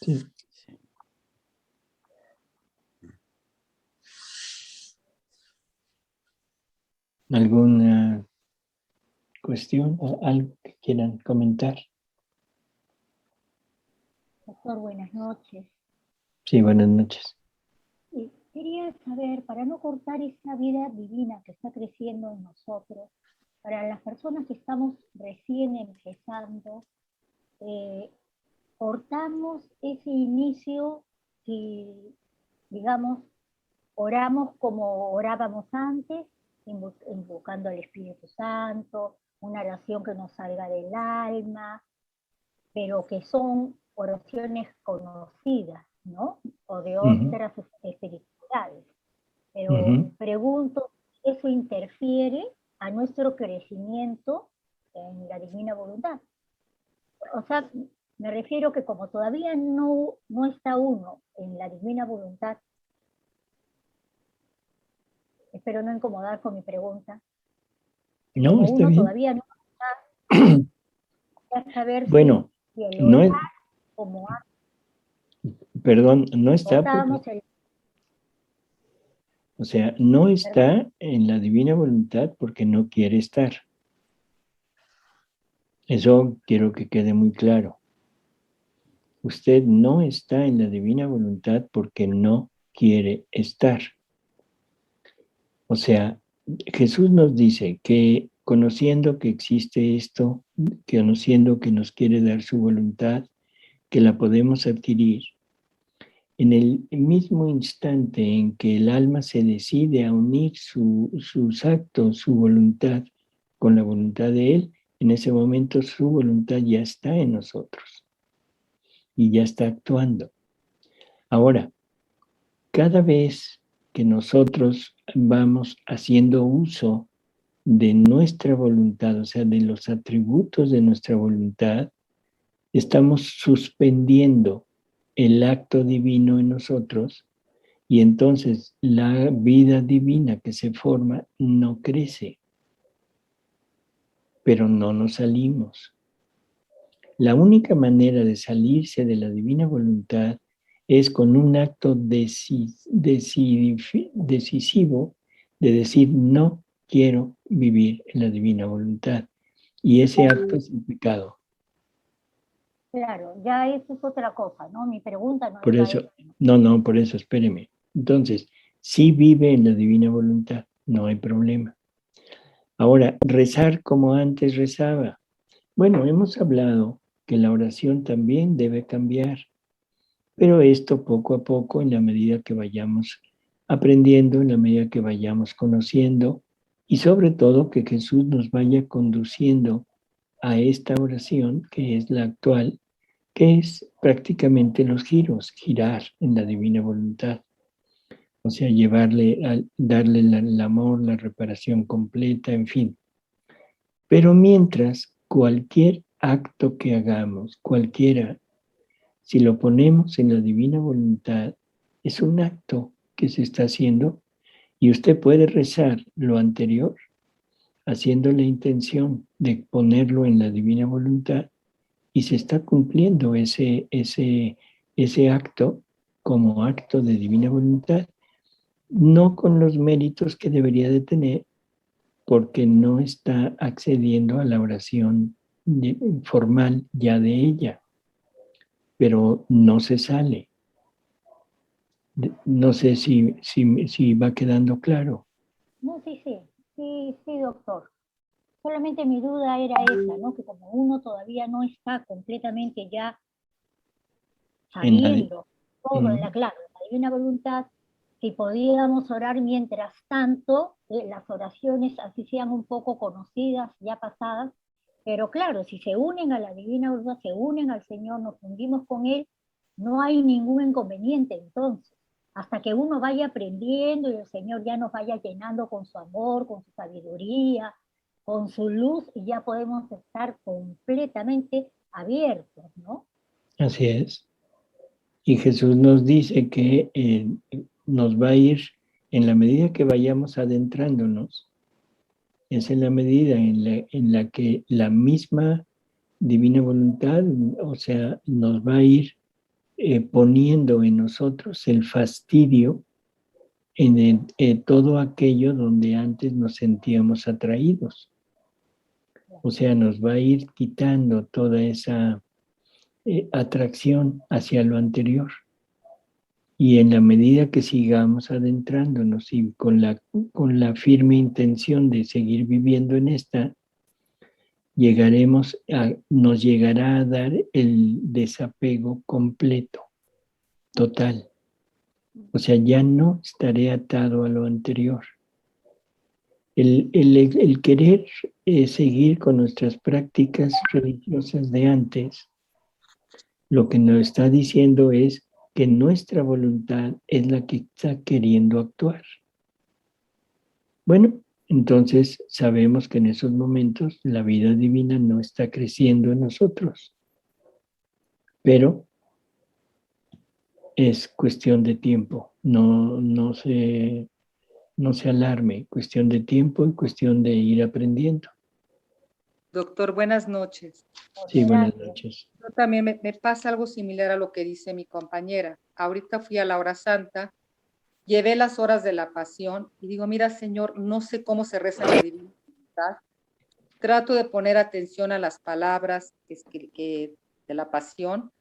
S1: Sí. ¿Alguna cuestión o algo que quieran comentar?
S7: Doctor, buenas noches.
S1: Sí, buenas noches.
S7: quería saber, para no cortar esa vida divina que está creciendo en nosotros, para las personas que estamos recién empezando, cortamos ese inicio si, digamos, oramos como orábamos antes, invocando al Espíritu Santo, una oración que nos salga del alma, pero que son oraciones conocidas, ¿no? O de otras espiritualidades. Pero pregunto, ¿eso interfiere a nuestro crecimiento en la divina voluntad? O sea, me refiero que como todavía no está uno en la divina voluntad, espero no incomodar con mi pregunta.
S1: No,
S7: Como
S1: está
S7: uno
S1: bien.
S7: todavía no está, saber
S1: Bueno,
S7: si el
S1: no
S7: orar
S1: es,
S7: como
S1: perdón, no está porque,
S7: cortábamos el...
S1: o sea, no
S7: ¿Perdón?
S1: está en la divina voluntad porque no quiere estar. Eso quiero que quede muy claro. Usted no está en la divina voluntad porque no quiere estar. O sea, Jesús nos dice que conociendo que existe esto, conociendo que nos quiere dar su voluntad, que la podemos adquirir, en el mismo instante en que el alma se decide a unir sus actos, su voluntad, con la voluntad de Él, en ese momento su voluntad ya está en nosotros y ya está actuando. Ahora, cada vez que nosotros vamos haciendo uso de nuestra voluntad, o sea, de los atributos de nuestra voluntad, estamos suspendiendo el acto divino en nosotros y entonces la vida divina que se forma no crece, pero no nos salimos. La única manera de salirse de la divina voluntad es con un acto decisivo de decir no quiero vivir en la divina voluntad. Y ese acto es el pecado.
S7: Claro, ya eso es otra cosa, ¿no? Mi pregunta no
S1: Por
S7: iba a
S1: eso,
S7: eso.
S1: por eso, espéreme. Entonces, si vive en la divina voluntad, no hay problema. Ahora, rezar como antes rezaba. Bueno, hemos hablado que la oración también debe cambiar, pero esto poco a poco, en la medida que vayamos aprendiendo, en la medida que vayamos conociendo, y sobre todo que Jesús nos vaya conduciendo a esta oración, que es la actual, que es prácticamente los giros, girar en la divina voluntad. O sea, darle el amor, la reparación completa, en fin. Pero mientras, cualquier acto que hagamos, cualquiera, si lo ponemos en la divina voluntad, es un acto que se está haciendo y usted puede rezar lo anterior haciendo la intención de ponerlo en la divina voluntad y se está cumpliendo ese acto como acto de divina voluntad, no con los méritos que debería de tener, porque no está accediendo a la oración formal ya de ella, pero no se sale. No sé si va quedando claro.
S7: No, sí, doctor. Solamente mi duda era esa, ¿no? Que como uno todavía no está completamente ya sabiendo todo en la clave, la divina voluntad, si podíamos orar mientras tanto, las oraciones así sean un poco conocidas, ya pasadas, pero claro, si se unen a la divina voluntad, se unen al Señor, nos fundimos con Él, no hay ningún inconveniente entonces, hasta que uno vaya aprendiendo y el Señor ya nos vaya llenando con su amor, con su sabiduría, con su luz, y ya podemos estar completamente abiertos, ¿no?
S1: Así es. Y Jesús nos dice que nos va a ir, en la medida que vayamos adentrándonos, es en la medida en la que la misma divina voluntad, o sea, nos va a ir poniendo en nosotros el fastidio en todo aquello donde antes nos sentíamos atraídos. O sea, nos va a ir quitando toda esa atracción hacia lo anterior. Y en la medida que sigamos adentrándonos y con la firme intención de seguir viviendo en esta, nos llegará a dar el desapego completo, total. O sea, ya no estaré atado a lo anterior. El querer seguir con nuestras prácticas religiosas de antes, lo que nos está diciendo es que nuestra voluntad es la que está queriendo actuar. Bueno, entonces sabemos que en esos momentos la vida divina no está creciendo en nosotros, pero es cuestión de tiempo, no se alarme, cuestión de tiempo y cuestión de ir aprendiendo.
S8: Doctor, buenas noches.
S1: Sí, buenas noches.
S8: Yo también me pasa algo similar a lo que dice mi compañera. Ahorita fui a la hora santa, llevé las horas de la pasión y digo, mira, Señor, no sé cómo se reza la divina voluntad. Trato de poner atención a las palabras de la pasión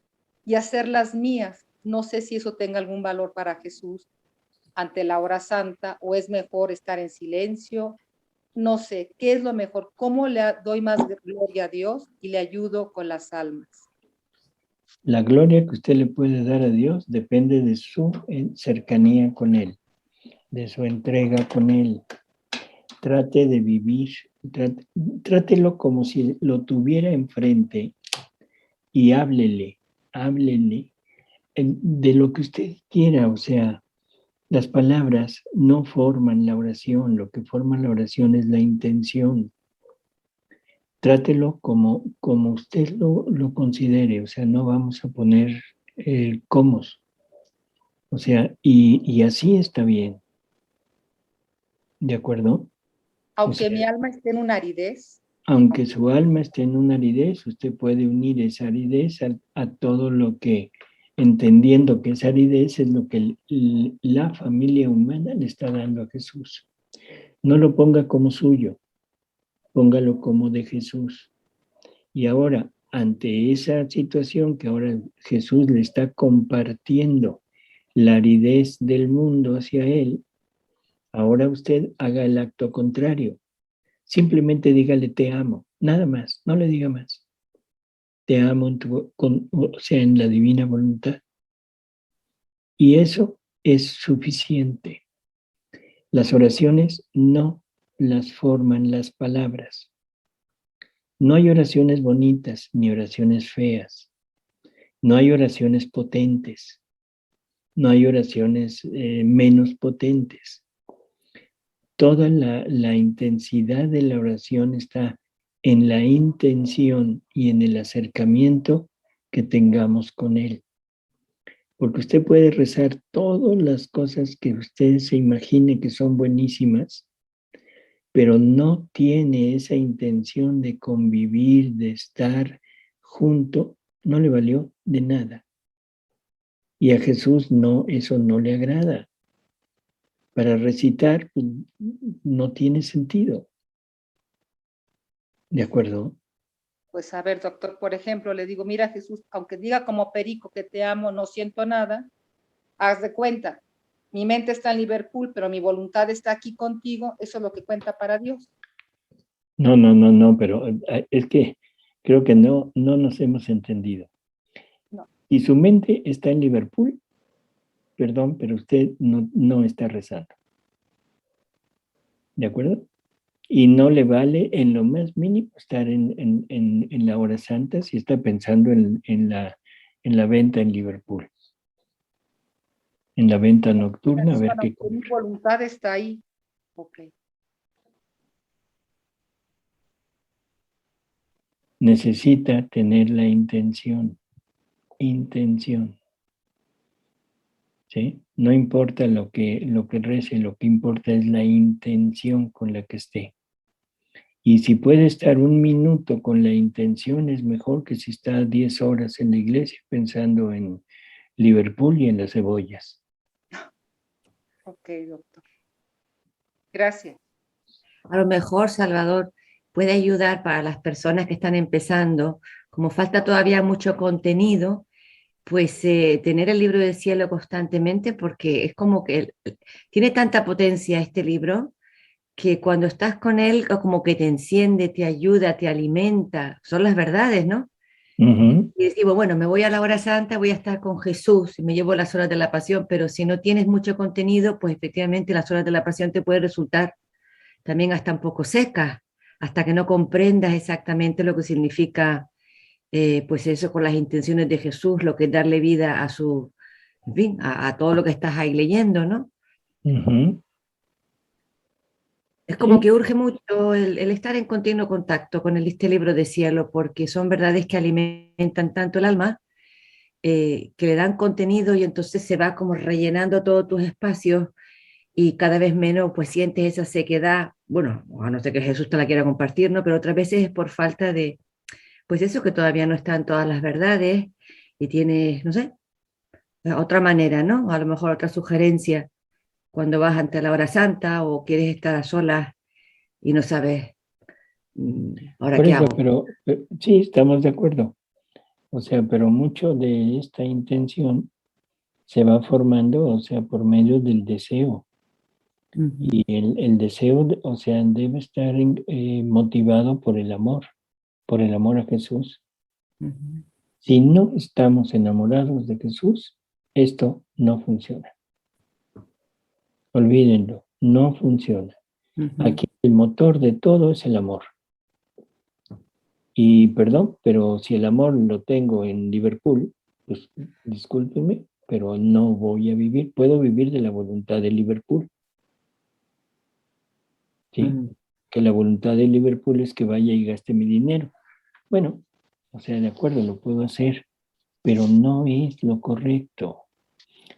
S8: y hacerlas mías. No sé si eso tenga algún valor para Jesús ante la hora santa o es mejor estar en silencio. No sé, ¿qué es lo mejor? ¿Cómo le doy más gloria a Dios y le ayudo con las almas?
S1: La gloria que usted le puede dar a Dios depende de su cercanía con Él, de su entrega con Él. Trate de vivir, trátelo como si lo tuviera enfrente y háblele de lo que usted quiera. O sea, las palabras no forman la oración, lo que forma la oración es la intención. Trátelo como usted lo considere, o sea, no vamos a poner cómo. O sea, y así está bien. ¿De acuerdo?
S8: Aunque mi alma esté en una aridez.
S1: Aunque su alma esté en una aridez, usted puede unir esa aridez a todo lo que, entendiendo que esa aridez es lo que la familia humana le está dando a Jesús. No lo ponga como suyo, póngalo como de Jesús. Y ahora, ante esa situación que ahora Jesús le está compartiendo la aridez del mundo hacia él, ahora usted haga el acto contrario. Simplemente dígale te amo, nada más, no le diga más. Te amo o sea, en la divina voluntad. Y eso es suficiente. Las oraciones no las forman las palabras. No hay oraciones bonitas ni oraciones feas. No hay oraciones potentes. No hay oraciones menos potentes. Toda la intensidad de la oración está en la intención y en el acercamiento que tengamos con Él. Porque usted puede rezar todas las cosas que usted se imagine que son buenísimas, pero no tiene esa intención de convivir, de estar junto, no le valió de nada. Y a Jesús eso no le agrada. Para recitar pues, no tiene sentido. ¿De acuerdo?
S8: Pues a ver, doctor, por ejemplo, le digo, mira Jesús, aunque diga como perico que te amo, no siento nada, haz de cuenta, mi mente está en Liverpool, pero mi voluntad está aquí contigo, eso es lo que cuenta para Dios.
S1: No, pero es que creo que no nos hemos entendido.
S8: No.
S1: Y su mente está en Liverpool, perdón, pero usted no está rezando. ¿De acuerdo? Y no le vale en lo más mínimo estar en la hora santa si está pensando en la venta en Liverpool. En la venta nocturna, a ver qué compra.
S8: Mi voluntad está ahí. Ok.
S1: Necesita tener la intención. ¿Sí? No importa lo que rece, lo que importa es la intención con la que esté. Y si puede estar un minuto con la intención, es mejor que si está 10 horas en la iglesia pensando en Liverpool y en las cebollas.
S8: Ok, doctor. Gracias.
S2: A lo mejor, Salvador, puede ayudar para las personas que están empezando, como falta todavía mucho contenido, pues tener el libro del cielo constantemente, porque es como que tiene tanta potencia este libro, que cuando estás con él como que te enciende, te ayuda, te alimenta, son las verdades, ¿no?
S1: Ujú.
S2: Y decimos, bueno, me voy a la hora santa, voy a estar con Jesús y me llevo las horas de la pasión, pero si no tienes mucho contenido, pues efectivamente las horas de la pasión te pueden resultar también hasta un poco secas, hasta que no comprendas exactamente lo que significa, pues eso con las intenciones de Jesús, lo que es darle vida a su, en fin, a todo lo que estás ahí leyendo, ¿no?
S1: Ujú.
S2: Es como
S1: Sí,
S2: que urge mucho el estar en continuo contacto con este libro de cielo, porque son verdades que alimentan tanto el alma, que le dan contenido y entonces se va como rellenando todos tus espacios y cada vez menos pues sientes esa sequedad, bueno, a no ser que Jesús te la quiera compartir, ¿no? Pero otras veces es por falta de, pues eso que todavía no están todas las verdades y tienes, no sé, otra manera, ¿no? A lo mejor otra sugerencia cuando vas ante la hora santa o quieres estar a solas y no sabes, ¿ahora
S1: por
S2: qué
S1: eso,
S2: hago?
S1: pero sí, estamos de acuerdo. O sea, pero mucho de esta intención se va formando, o sea, por medio del deseo.
S2: Ujú,
S1: Y el deseo, o sea, debe estar motivado por el amor a Jesús.
S2: ujú,
S1: Si no estamos enamorados de Jesús, esto no funciona. Olvídenlo, no funciona.
S2: ujú.
S1: Aquí el motor de todo es el amor. Y perdón, pero si el amor lo tengo en Liverpool, pues discúlpenme, pero no voy a vivir, puedo vivir de la voluntad de Liverpool, ¿sí?
S2: Mm.
S1: Que la voluntad de Liverpool es que vaya y gaste mi dinero. Bueno, o sea, de acuerdo, lo puedo hacer, pero no es lo correcto.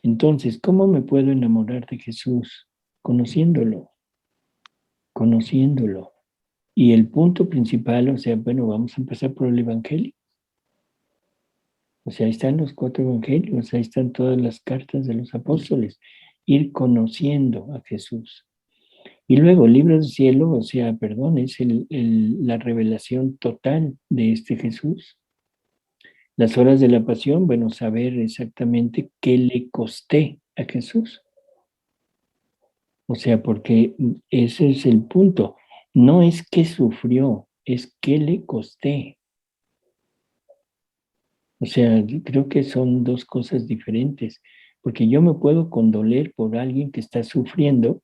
S1: Entonces, ¿cómo me puedo enamorar de Jesús? Conociéndolo, conociéndolo. Y el punto principal, o sea, bueno, vamos a empezar por el Evangelio. O sea, ahí están los 4 evangelios, ahí están todas las cartas de los apóstoles. Ir conociendo a Jesús. Y luego, el libro del cielo, o sea, perdón, es la revelación total de este Jesús. Las horas de la pasión, bueno, saber exactamente qué le costé a Jesús. O sea, porque ese es el punto. No es que sufrió, es que le costé. O sea, creo que son dos cosas diferentes, porque yo me puedo condoler por alguien que está sufriendo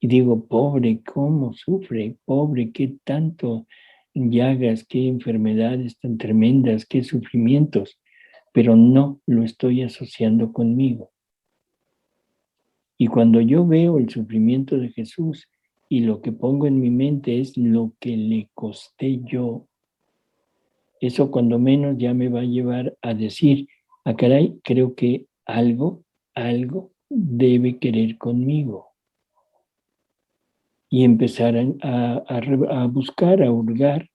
S1: y digo, pobre, ¿cómo sufre? Pobre, qué tanto llagas, qué enfermedades tan tremendas, qué sufrimientos, pero no lo estoy asociando conmigo. Y cuando yo veo el sufrimiento de Jesús y lo que pongo en mi mente es lo que le costé yo, eso cuando menos ya me va a llevar a decir, ah, caray, creo que algo debe querer conmigo. Y empezar a buscar, a hurgar,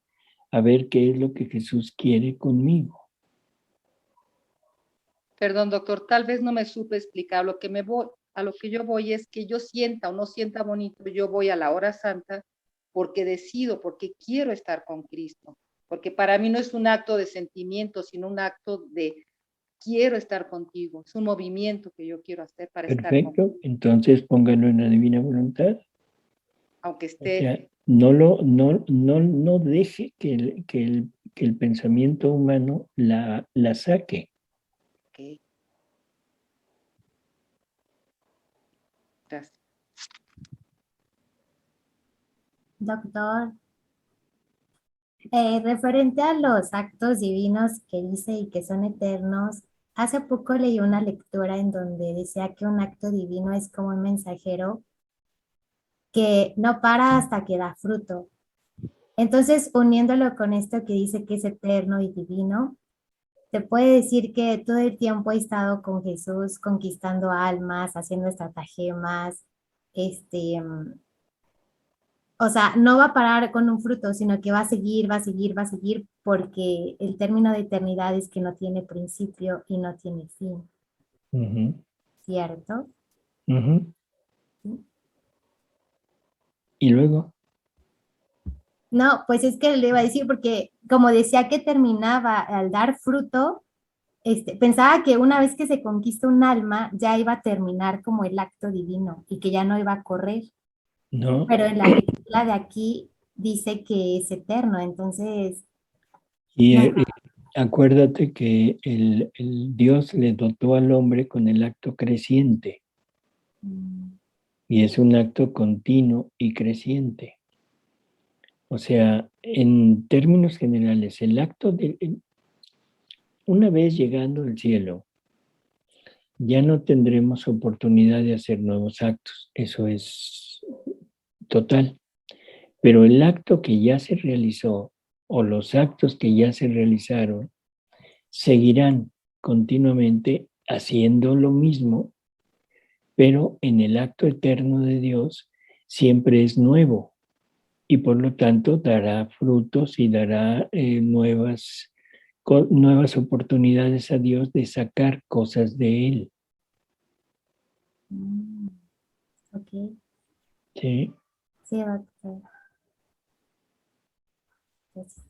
S1: a ver qué es lo que Jesús quiere conmigo.
S8: Perdón, doctor, tal vez no me supe explicar. A lo que yo voy es que yo sienta o no sienta bonito, yo voy a la hora santa porque decido, porque quiero estar con Cristo. Porque para mí no es un acto de sentimiento, sino un acto de quiero estar contigo. Es un movimiento que yo quiero hacer para estar contigo,
S1: Perfecto, entonces póngalo en la divina voluntad.
S8: aunque
S1: O sea,
S8: esté.
S1: no deje que el pensamiento humano la saque.
S8: Okay. Gracias.
S6: Doctor, referente a los actos divinos que dice y que son eternos, hace poco leí una lectura en donde decía que un acto divino es como un mensajero que no para hasta que da fruto. Entonces, uniéndolo con esto que dice que es eterno y divino, te puede decir que todo el tiempo he estado con Jesús, conquistando almas, haciendo estratagemas, o sea, no va a parar con un fruto, sino que va a seguir, va a seguir, va a seguir, porque el término de eternidad es que no tiene principio y no tiene fin,
S1: Uh-huh,
S6: ¿cierto?
S1: uh-huh.
S6: ¿Sí?
S1: Y luego,
S6: No, pues es que le iba a decir, porque como decía que terminaba al dar fruto, Pensaba que una vez que se conquista un alma, ya iba a terminar como el acto divino y que ya no iba a correr.
S1: ¿no?
S6: Pero en la película de aquí dice que es eterno, entonces,
S1: Y
S6: no.
S1: acuérdate que el Dios le dotó al hombre con el acto creciente
S6: Mm,
S1: y es un acto continuo y creciente. O sea, en términos generales, una vez llegando al cielo, ya no tendremos oportunidad de hacer nuevos actos. Eso es total. Pero el acto que ya se realizó o los actos que ya se realizaron seguirán continuamente haciendo lo mismo, pero en el acto eterno de Dios siempre es nuevo y por lo tanto dará frutos y dará nuevas oportunidades a Dios de sacar cosas de Él.
S6: mm, ok,
S1: ¿Sí?
S6: sí, doctor. Pues,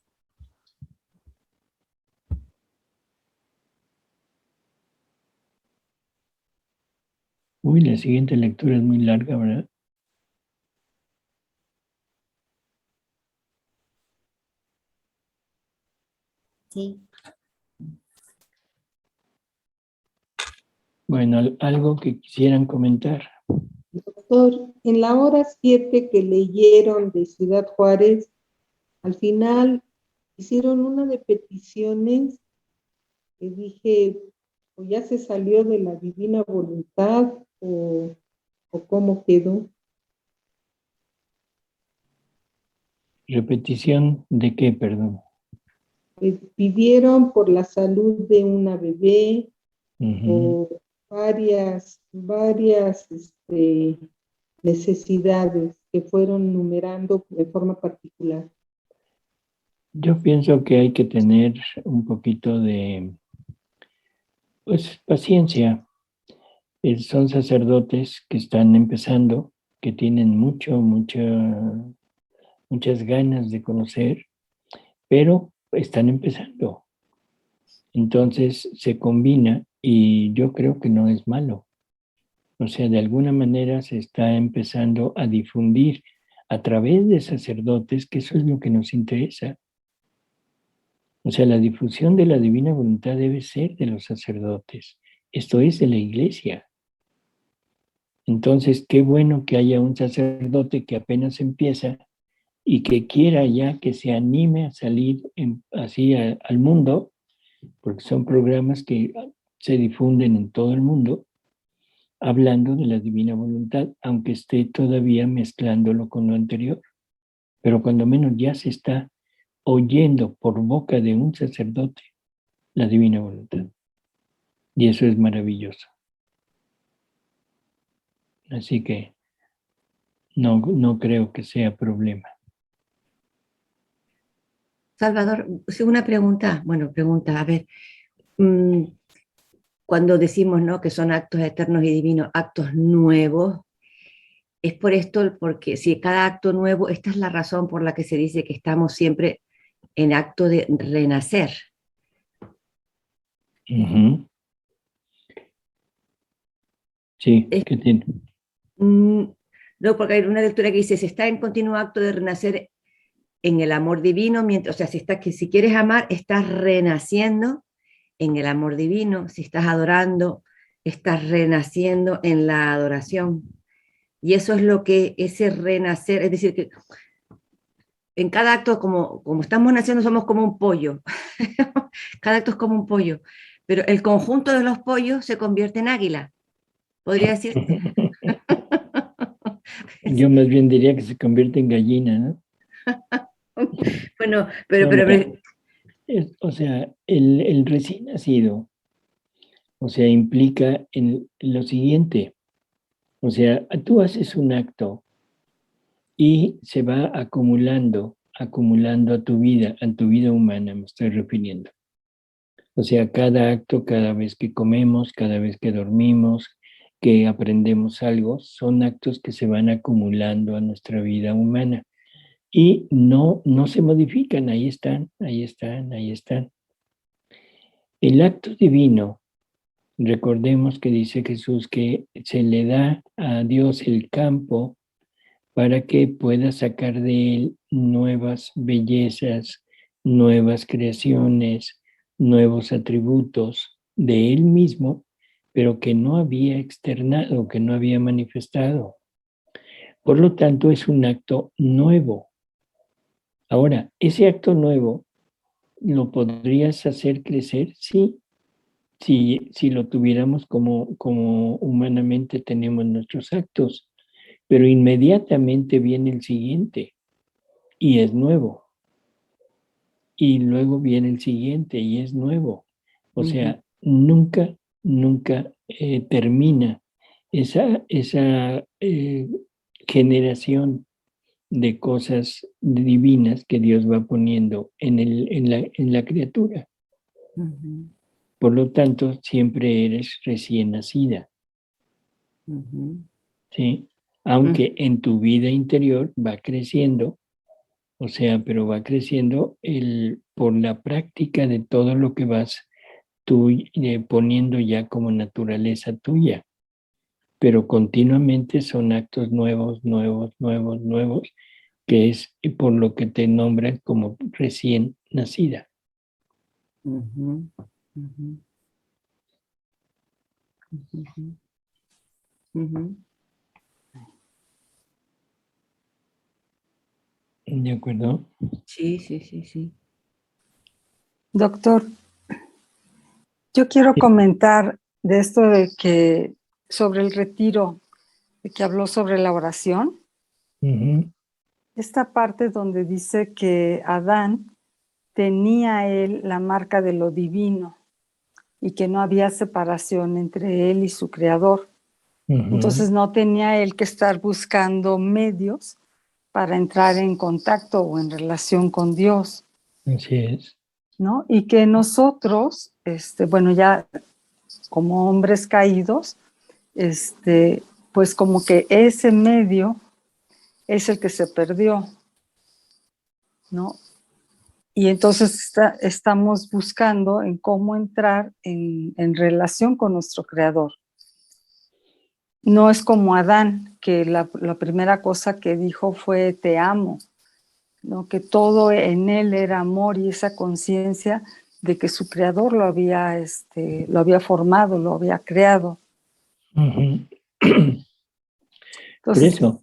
S1: Uy, la siguiente lectura es muy larga, ¿verdad?
S6: sí.
S1: Bueno, algo que quisieran comentar.
S9: Doctor, en la hora 7 que leyeron de Ciudad Juárez, al final hicieron una de peticiones que dije, o ya se salió de la divina voluntad o cómo quedó.
S1: ¿Repetición de qué, perdón?
S9: Pidieron por la salud de una bebé
S1: Uh-huh.
S9: o varias necesidades que fueron numerando de forma particular.
S1: Yo pienso que hay que tener un poquito de, pues, paciencia. Son sacerdotes que están empezando, que tienen muchas ganas de conocer, pero están empezando. Entonces se combina y yo creo que no es malo. O sea, de alguna manera se está empezando a difundir a través de sacerdotes, que eso es lo que nos interesa. O sea, la difusión de la divina voluntad debe ser de los sacerdotes. Esto es de la iglesia. Entonces, qué bueno que haya un sacerdote que apenas empieza y que quiera ya que se anime a salir así al mundo, porque son programas que se difunden en todo el mundo, hablando de la divina voluntad, aunque esté todavía mezclándolo con lo anterior. Pero cuando menos ya se está oyendo por boca de un sacerdote la divina voluntad. Y eso es maravilloso. Así que no creo que sea problema.
S2: Salvador, sí, una pregunta, a ver, cuando decimos, ¿no?, que son actos eternos y divinos, actos nuevos, es por esto, porque si cada acto nuevo, esta es la razón por la que se dice que estamos siempre en acto de renacer.
S1: Uh-huh. Sí, ¿qué tiene?
S2: No, porque hay una lectura que dice, se está en continuo acto de renacer en el amor divino, mientras, o sea, si quieres amar, estás renaciendo en el amor divino, si estás adorando, estás renaciendo en la adoración. Y eso es lo que ese renacer, es decir, que en cada acto, como estamos naciendo, somos como un pollo. Cada acto es como un pollo. Pero el conjunto de los pollos se convierte en águila. Podría decirse.
S1: Yo más bien diría que se convierte en gallina, ¿no?
S2: Bueno,
S1: No, mira, o sea, el recién nacido, o sea, implica en lo siguiente. O sea, tú haces un acto y se va acumulando a tu vida humana, me estoy refiriendo. O sea, cada acto, cada vez que comemos, cada vez que dormimos, que aprendemos algo, son actos que se van acumulando a nuestra vida humana y no se modifican, ahí están, ahí están, ahí están. El acto divino, recordemos que dice Jesús que se le da a Dios el campo para que pueda sacar de él nuevas bellezas, nuevas creaciones, nuevos atributos de él mismo, pero que no había externado, que no había manifestado. Por lo tanto, es un acto nuevo. Ahora, ese acto nuevo, ¿lo podrías hacer crecer? Sí, si lo tuviéramos como humanamente tenemos nuestros actos, pero inmediatamente viene el siguiente y es nuevo. Y luego viene el siguiente y es nuevo. O sea, nunca termina esa generación de cosas divinas que Dios va poniendo en la criatura. Por lo tanto, siempre eres recién nacida. ¿Sí? Aunque en tu vida interior va creciendo, o sea, pero va creciendo por la práctica de todo lo que vas tú poniendo ya como naturaleza tuya. Pero continuamente son actos nuevos, que es por lo que te nombran como recién nacida. ¿De acuerdo?
S2: Sí.
S10: Doctor, yo quiero comentar de esto de que sobre el retiro, de que habló sobre la oración. Esta parte donde dice que Adán tenía él la marca de lo divino y que no había separación entre él y su creador. Entonces no tenía él que estar buscando medios para entrar en contacto o en relación con Dios.
S1: Así es.
S10: ¿No? Y que nosotros, bueno, ya como hombres caídos, pues como que ese medio es el que se perdió, ¿no? Y entonces estamos buscando en cómo entrar en relación con nuestro Creador. No es como Adán, que la primera cosa que dijo fue te amo, ¿no? Que todo en él era amor y esa conciencia de que su Creador lo había formado, lo había creado.
S1: Entonces, por eso,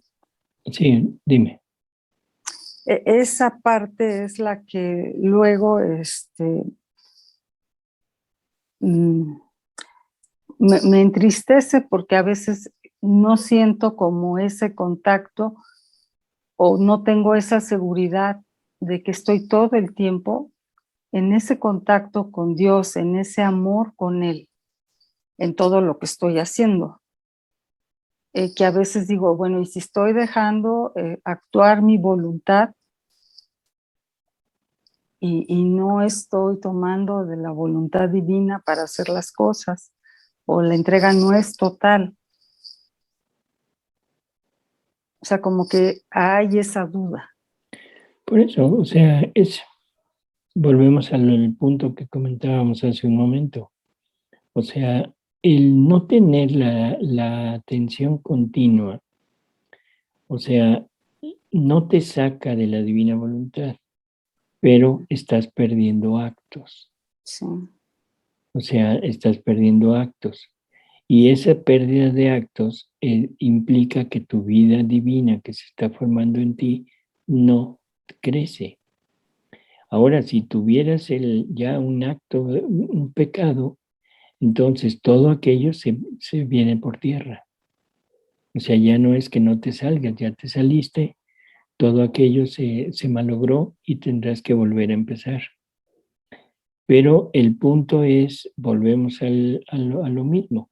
S1: sí, dime.
S10: Esa parte es la que luego me entristece porque a veces no siento como ese contacto o no tengo esa seguridad de que estoy todo el tiempo en ese contacto con Dios, en ese amor con Él, en todo lo que estoy haciendo. Que a veces digo, bueno, y si estoy dejando actuar mi voluntad y no estoy tomando de la voluntad divina para hacer las cosas, o la entrega no es total. O sea, como que hay esa duda.
S1: Por eso, o sea, volvemos al punto que comentábamos hace un momento. O sea, el no tener la atención continua, o sea, no te saca de la divina voluntad, pero estás perdiendo actos.
S10: Sí.
S1: O sea, estás perdiendo actos. Y esa pérdida de actos implica que tu vida divina que se está formando en ti no crece. Ahora, si tuvieras ya un acto, un pecado, entonces todo aquello se viene por tierra. O sea, ya no es que no te salgas, ya te saliste, todo aquello se malogró y tendrás que volver a empezar. Pero el punto es, volvemos a lo mismo.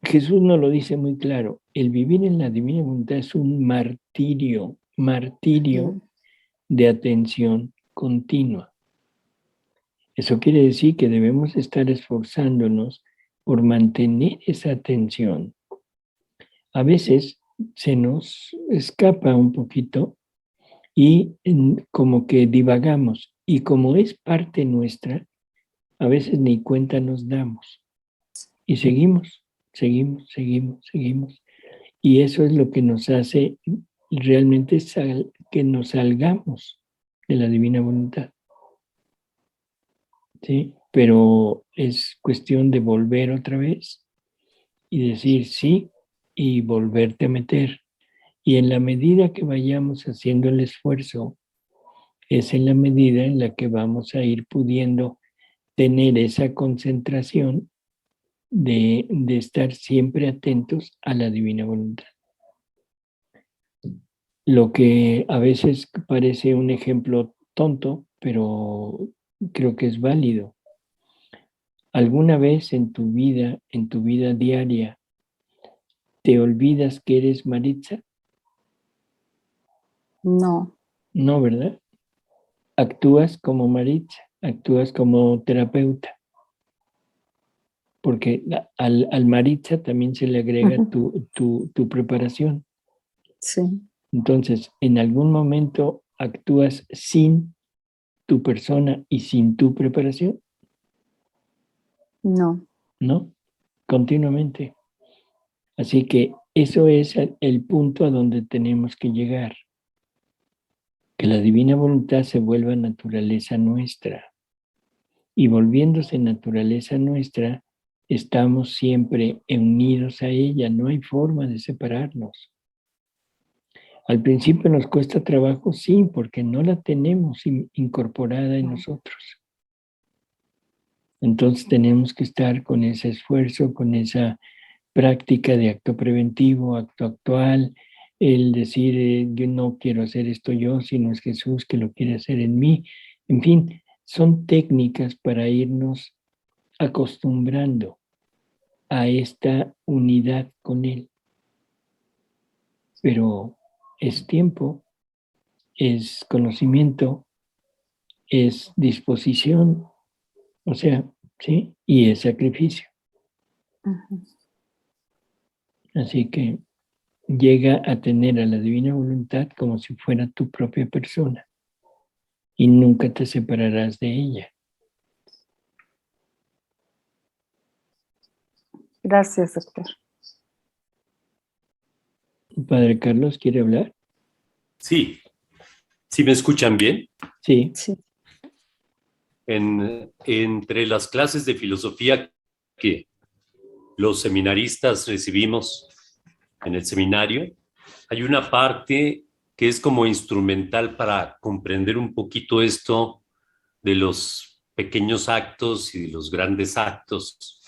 S1: Jesús nos lo dice muy claro, el vivir en la divina voluntad es un martirio de atención continua. Eso quiere decir que debemos estar esforzándonos por mantener esa atención. A veces se nos escapa un poquito y como que divagamos. Y como es parte nuestra, a veces ni cuenta nos damos. Y seguimos. Y eso es lo que nos hace realmente que nos salgamos de la divina voluntad. ¿Sí? Pero es cuestión de volver otra vez y decir sí y volverte a meter. Y en la medida que vayamos haciendo el esfuerzo, es en la medida en la que vamos a ir pudiendo tener esa concentración de estar siempre atentos a la divina voluntad. Lo que a veces parece un ejemplo tonto, pero creo que es válido. ¿Alguna vez en tu vida diaria, te olvidas que eres Maritza?
S10: No.
S1: No, ¿verdad? Actúas como Maritza, actúas como terapeuta. Porque al Maritza también se le agrega tu preparación.
S10: Sí.
S1: Entonces, en algún momento actúas sin tu persona y sin tu preparación.
S10: No.
S1: ¿No? Continuamente. Así que eso es el punto a donde tenemos que llegar. Que la divina voluntad se vuelva naturaleza nuestra. Y volviéndose naturaleza nuestra, estamos siempre unidos a ella. No hay forma de separarnos. Al principio nos cuesta trabajo, sí, porque no la tenemos incorporada en nosotros. Entonces tenemos que estar con ese esfuerzo, con esa práctica de acto preventivo, acto actual, el decir, yo no quiero hacer esto yo, sino es Jesús que lo quiere hacer en mí. En fin, son técnicas para irnos acostumbrando a esta unidad con Él. Pero es tiempo, es conocimiento, es disposición, o sea, ¿sí? Y es sacrificio.
S10: Uh-huh.
S1: Así que llega a tener a la divina voluntad como si fuera tu propia persona y nunca te separarás de ella.
S10: Gracias, doctor.
S1: Padre Carlos, ¿quiere hablar?
S11: Sí. ¿Sí me escuchan bien?
S1: Sí.
S10: Sí.
S11: Entre las clases de filosofía que los seminaristas recibimos en el seminario, hay una parte que es como instrumental para comprender un poquito esto de los pequeños actos y de los grandes actos.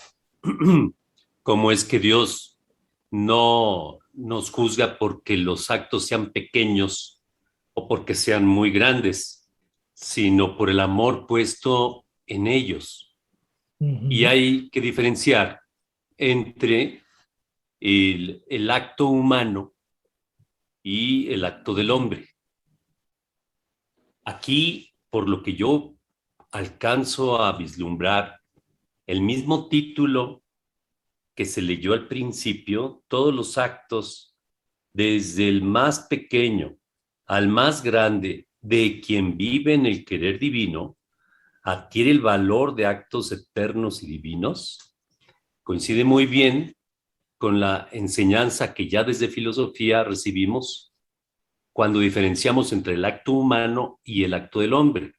S11: Cómo es que Dios no nos juzga porque los actos sean pequeños o porque sean muy grandes, sino por el amor puesto en ellos. Uh-huh. Y hay que diferenciar entre el acto humano y el acto del hombre. Aquí, por lo que yo alcanzo a vislumbrar, el mismo título que se leyó al principio, todos los actos, desde el más pequeño al más grande, de quien vive en el querer divino, adquiere el valor de actos eternos y divinos. Coincide muy bien con la enseñanza que ya desde filosofía recibimos cuando diferenciamos entre el acto humano y el acto del hombre.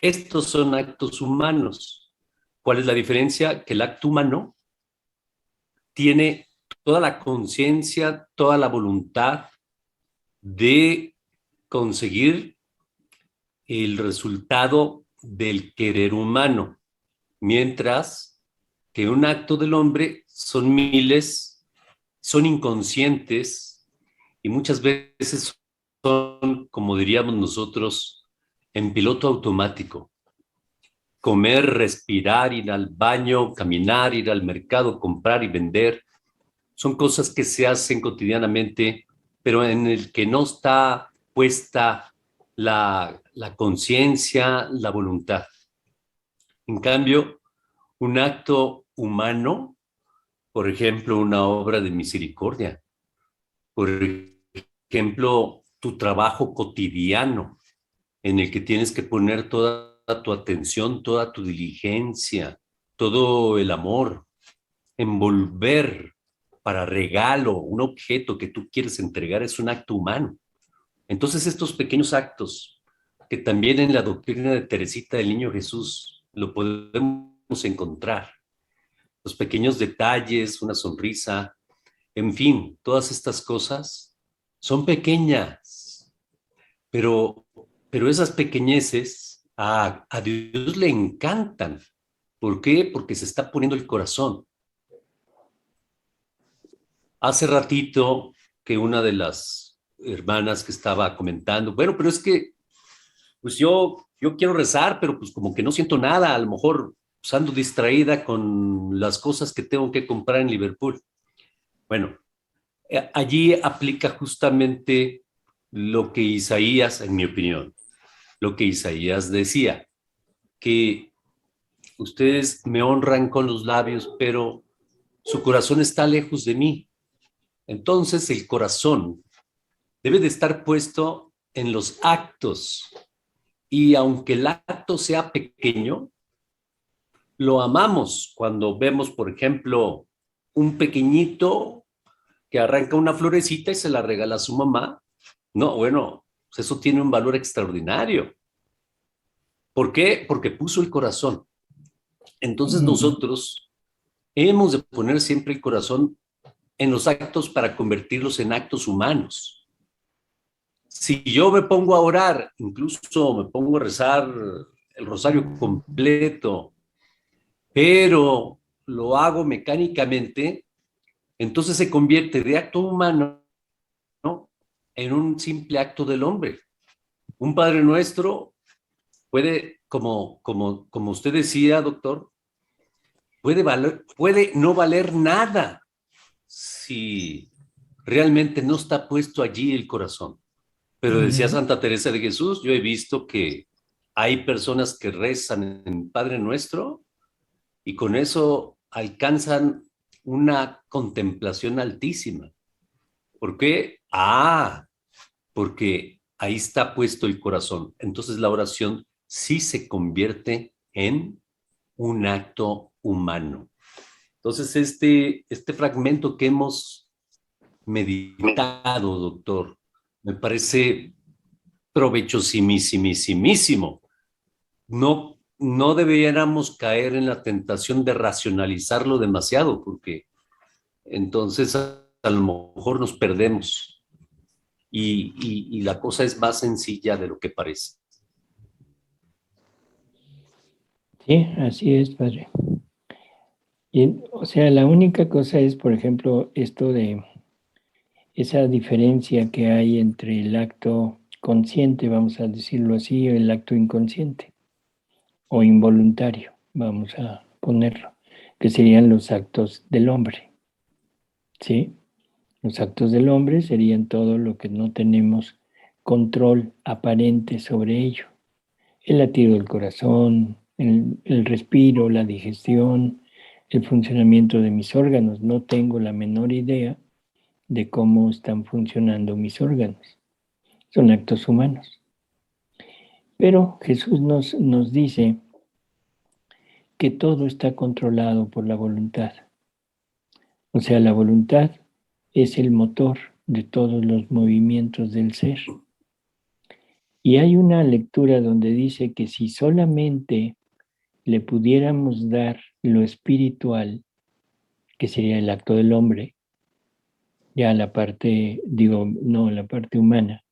S11: Estos son actos humanos. ¿Cuál es la diferencia? Que el acto humano tiene toda la conciencia, toda la voluntad de conseguir el resultado del querer humano, mientras que un acto del hombre son miles, son inconscientes y muchas veces son, como diríamos nosotros, en piloto automático. Comer, respirar, ir al baño, caminar, ir al mercado, comprar y vender, son cosas que se hacen cotidianamente, pero en el que no está puesta la conciencia, la voluntad. En cambio, un acto humano, por ejemplo, una obra de misericordia, por ejemplo, tu trabajo cotidiano, en el que tienes que poner toda tu atención, toda tu diligencia, todo el amor, envolver para regalo un objeto que tú quieres entregar es un acto humano. Entonces estos pequeños actos, que también en la doctrina de Teresita del Niño Jesús lo podemos encontrar, los pequeños detalles, una sonrisa, en fin, todas estas cosas son pequeñas, pero esas pequeñeces a Dios le encantan. ¿Por qué? Porque se está poniendo el corazón. Hace ratito que una de las hermanas que estaba comentando, bueno, pero es que pues yo quiero rezar, pero pues como que no siento nada, a lo mejor pues ando distraída con las cosas que tengo que comprar en Liverpool. Bueno, allí aplica justamente lo que Isaías, en mi opinión, lo que Isaías decía, que ustedes me honran con los labios, pero su corazón está lejos de mí. Entonces el corazón debe de estar puesto en los actos, y aunque el acto sea pequeño, lo amamos cuando vemos, por ejemplo, un pequeñito que arranca una florecita y se la regala a su mamá. No, bueno, pues eso tiene un valor extraordinario. ¿Por qué? Porque puso el corazón. Entonces nosotros hemos de poner siempre el corazón en los actos para convertirlos en actos humanos. Si yo me pongo a orar, incluso me pongo a rezar el rosario completo, pero lo hago mecánicamente, entonces se convierte de acto humano, ¿no?, en un simple acto del hombre. Un Padre Nuestro puede, como usted decía, doctor, puede no valer nada si realmente no está puesto allí el corazón. Pero decía Santa Teresa de Jesús, yo he visto que hay personas que rezan en Padre Nuestro y con eso alcanzan una contemplación altísima. ¿Por qué? Porque ahí está puesto el corazón. Entonces la oración sí se convierte en un acto humano. Entonces este fragmento que hemos meditado, doctor, me parece provechosísimo. No deberíamos caer en la tentación de racionalizarlo demasiado, porque entonces a lo mejor nos perdemos y la cosa es más sencilla de lo que parece.
S1: Sí, así es, padre. Y, o sea, la única cosa es, por ejemplo, esto de esa diferencia que hay entre el acto consciente, vamos a decirlo así, y el acto inconsciente o involuntario, vamos a ponerlo, que serían los actos del hombre, ¿sí? Los actos del hombre serían todo lo que no tenemos control aparente sobre ello. El latido del corazón, el respiro, la digestión, el funcionamiento de mis órganos. No tengo la menor idea de cómo están funcionando mis órganos. Son actos humanos. Pero Jesús nos dice que todo está controlado por la voluntad. O sea, la voluntad es el motor de todos los movimientos del ser. Y hay una lectura donde dice que si solamente le pudiéramos dar lo espiritual, que sería el acto del hombre, ya la parte, la parte humana,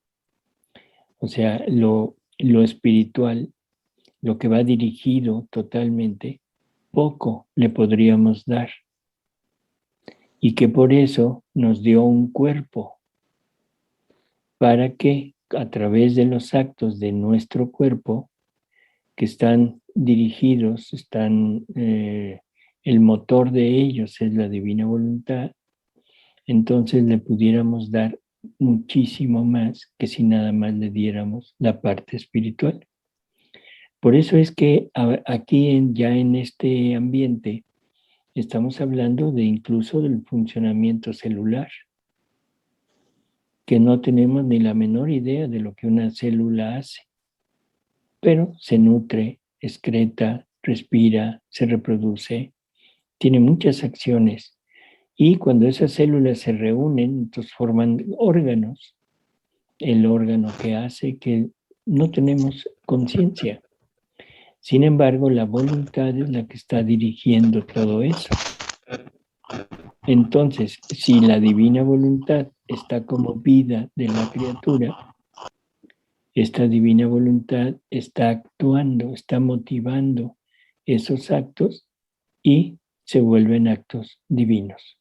S1: o sea, lo espiritual, lo que va dirigido totalmente, poco le podríamos dar. Y que por eso nos dio un cuerpo, para que a través de los actos de nuestro cuerpo, que están dirigidos, el motor de ellos es la divina voluntad, entonces le pudiéramos dar muchísimo más que si nada más le diéramos la parte espiritual. Por eso es que aquí ya en este ambiente estamos hablando de incluso del funcionamiento celular, que no tenemos ni la menor idea de lo que una célula hace, pero se nutre excreta, respira, se reproduce, tiene muchas acciones. Y cuando esas células se reúnen, entonces forman órganos. El órgano que hace que no tenemos conciencia. Sin embargo, la voluntad es la que está dirigiendo todo eso. Entonces, si la divina voluntad está como vida de la criatura, esta divina voluntad está actuando, está motivando esos actos y se vuelven actos divinos.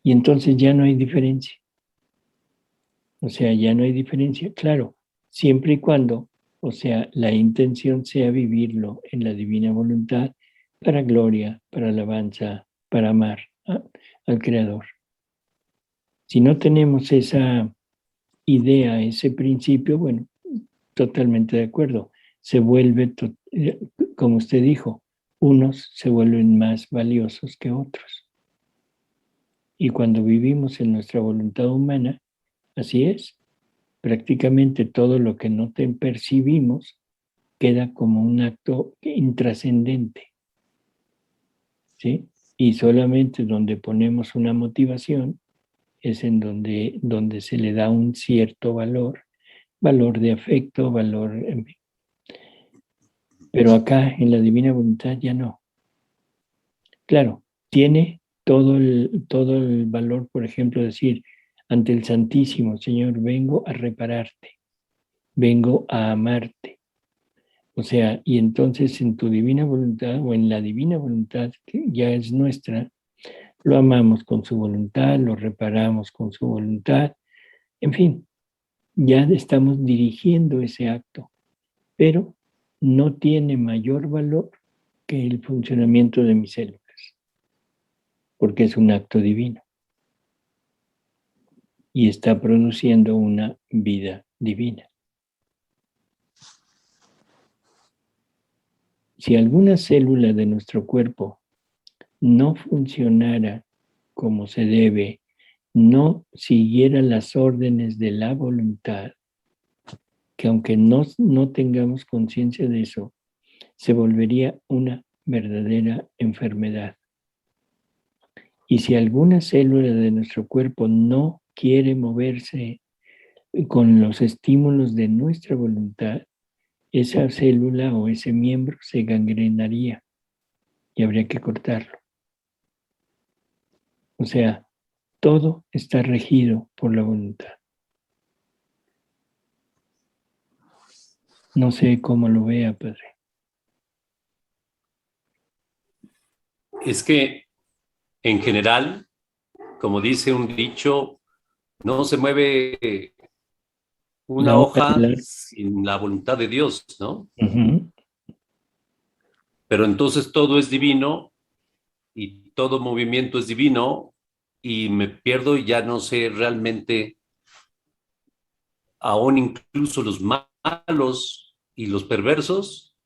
S1: Y entonces ya no hay diferencia. O sea, ya no hay diferencia, claro, siempre y cuando, o sea, la intención sea vivirlo en la divina voluntad para gloria, para alabanza, para amar al Creador. Si no tenemos esa idea, ese principio, bueno, totalmente de acuerdo. Se vuelve, como usted dijo, unos se vuelven más valiosos que otros. Y cuando vivimos en nuestra voluntad humana, así es. Prácticamente todo lo que no percibimos queda como un acto intrascendente. ¿Sí? Y solamente donde ponemos una motivación es en donde se le da un cierto valor de afecto, valor. Pero acá en la divina voluntad ya no. Claro, tiene todo el valor, por ejemplo, decir ante el Santísimo, Señor, vengo a repararte, vengo a amarte. O sea, y entonces en tu divina voluntad o en la divina voluntad que ya es nuestra, lo amamos con su voluntad, lo reparamos con su voluntad. En fin, ya estamos dirigiendo ese acto, pero no tiene mayor valor que el funcionamiento de mis células, porque es un acto divino y está produciendo una vida divina. Si alguna célula de nuestro cuerpo no funcionara como se debe, no siguiera las órdenes de la voluntad, que aunque no tengamos conciencia de eso, se volvería una verdadera enfermedad. Y si alguna célula de nuestro cuerpo no quiere moverse con los estímulos de nuestra voluntad, esa célula o ese miembro se gangrenaría y habría que cortarlo. O sea, todo está regido por la voluntad. No sé cómo lo vea, Padre.
S11: Es que en general, como dice un dicho, no se mueve una hoja sin la voluntad de Dios, ¿no?
S1: Uh-huh.
S11: Pero entonces todo es divino y todo movimiento es divino y me pierdo y ya no sé realmente, aún incluso los malos y los perversos,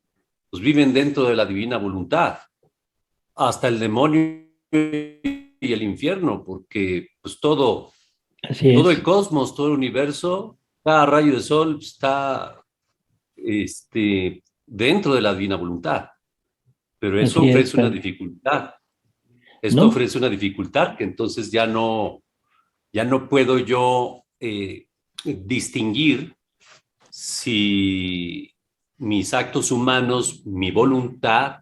S11: pues viven dentro de la divina voluntad. Hasta el demonio y el infierno, porque pues todo el cosmos, todo el universo, cada rayo de sol está dentro de la divina voluntad. Pero eso ofrece una dificultad. Esto ofrece una dificultad que entonces ya no puedo yo distinguir si mis actos humanos, mi voluntad,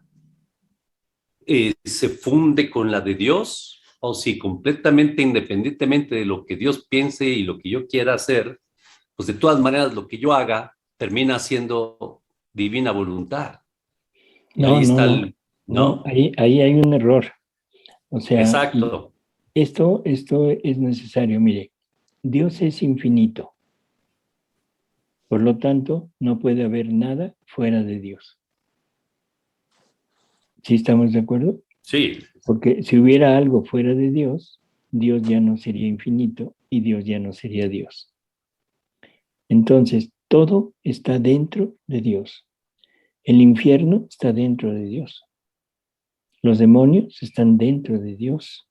S11: se funde con la de Dios, o si completamente independientemente de lo que Dios piense y lo que yo quiera hacer, pues de todas maneras lo que yo haga termina siendo divina voluntad.
S1: Ahí hay un error. O sea,
S11: exacto.
S1: Esto es necesario. Mire, Dios es infinito. Por lo tanto, no puede haber nada fuera de Dios. ¿Sí estamos de acuerdo?
S11: Sí.
S1: Porque si hubiera algo fuera de Dios, Dios ya no sería infinito y Dios ya no sería Dios. Entonces, todo está dentro de Dios. El infierno está dentro de Dios. Los demonios están dentro de Dios.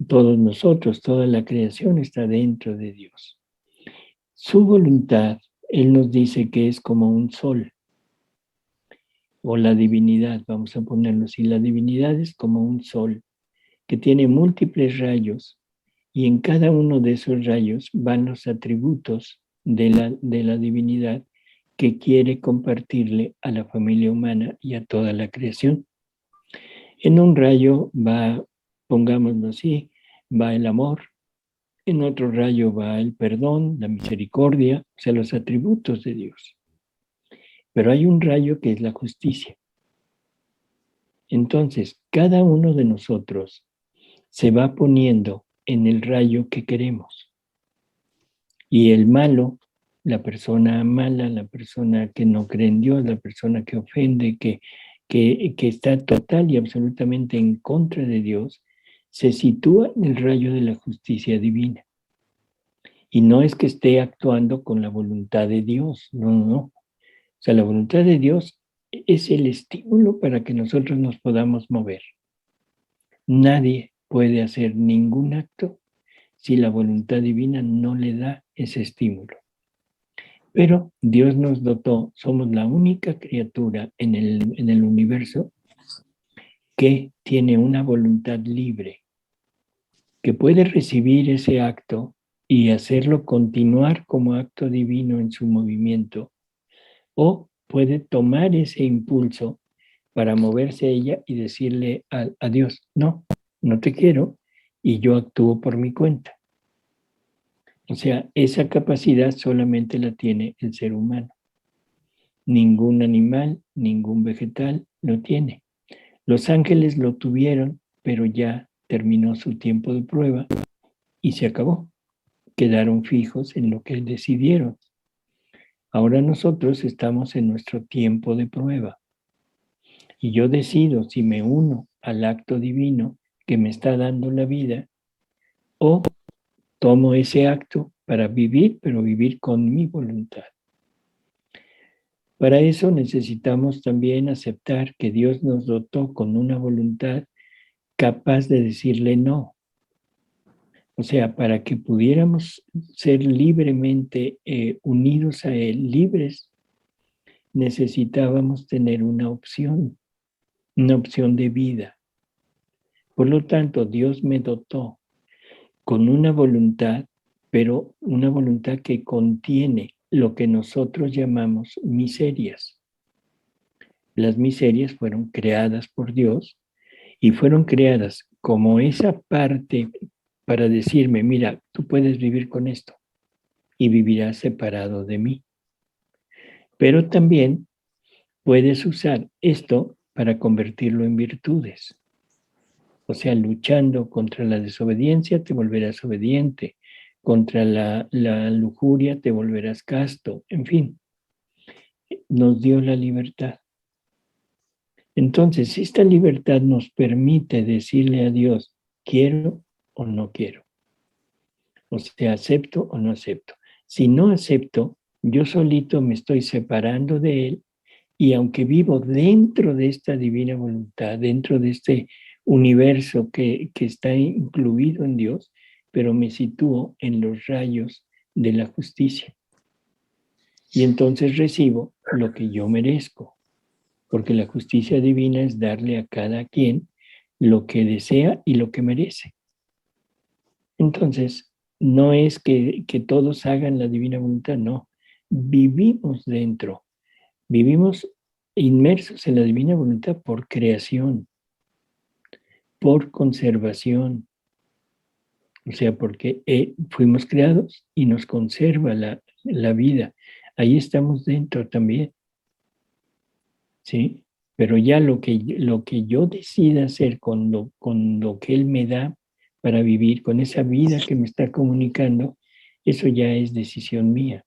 S1: Todos nosotros, toda la creación está dentro de Dios. Su voluntad, Él nos dice que es como un sol. o la divinidad, vamos a ponerlo así. La divinidad es como un sol que tiene múltiples rayos y en cada uno de esos rayos van los atributos de la divinidad que quiere compartirle a la familia humana y a toda la creación. En un rayo va, pongámoslo así, va el amor, en otro rayo va el perdón, la misericordia, o sea, los atributos de Dios. Pero hay un rayo que es la justicia. Entonces, cada uno de nosotros se va poniendo en el rayo que queremos. Y el malo, la persona mala, la persona que no cree en Dios, la persona que ofende, que está total y absolutamente en contra de Dios, se sitúa en el rayo de la justicia divina. Y no es que esté actuando con la voluntad de Dios, no. O sea, la voluntad de Dios es el estímulo para que nosotros nos podamos mover. Nadie puede hacer ningún acto si la voluntad divina no le da ese estímulo. Pero Dios nos dotó, somos la única criatura en el universo que tiene una voluntad libre, que puede recibir ese acto y hacerlo continuar como acto divino en su movimiento, o puede tomar ese impulso para moverse a ella y decirle a Dios, no te quiero y yo actúo por mi cuenta. O sea, esa capacidad solamente la tiene el ser humano. Ningún animal, ningún vegetal lo tiene. Los ángeles lo tuvieron, pero ya terminó su tiempo de prueba y se acabó. Quedaron fijos en lo que decidieron. Ahora nosotros estamos en nuestro tiempo de prueba. Y yo decido si me uno al acto divino que me está dando la vida o tomo ese acto para vivir, pero vivir con mi voluntad. Para eso necesitamos también aceptar que Dios nos dotó con una voluntad capaz de decirle no. O sea, para que pudiéramos ser libremente unidos a Él, libres, necesitábamos tener una opción de vida. Por lo tanto, Dios me dotó con una voluntad, pero una voluntad que contiene lo que nosotros llamamos miserias. Las miserias fueron creadas por Dios y fueron creadas como esa parte para decirme, mira, tú puedes vivir con esto y vivirás separado de mí. Pero también puedes usar esto para convertirlo en virtudes. O sea, luchando contra la desobediencia te volverás obediente, contra la lujuria te volverás casto, en fin, nos dio la libertad. Entonces, esta libertad nos permite decirle a Dios, quiero o no quiero. O sea, acepto o no acepto. Si no acepto, yo solito me estoy separando de Él y aunque vivo dentro de esta divina voluntad, dentro de este universo que está incluido en Dios, pero me sitúo en los rayos de la justicia. Y entonces recibo lo que yo merezco, porque la justicia divina es darle a cada quien lo que desea y lo que merece. Entonces, no es que todos hagan la divina voluntad, no. Vivimos dentro, vivimos inmersos en la divina voluntad por creación, por conservación. O sea, porque fuimos creados y nos conserva la vida. Ahí estamos dentro también. ¿Sí? Pero ya lo que yo decida hacer con lo que Él me da para vivir, con esa vida que me está comunicando, eso ya es decisión mía.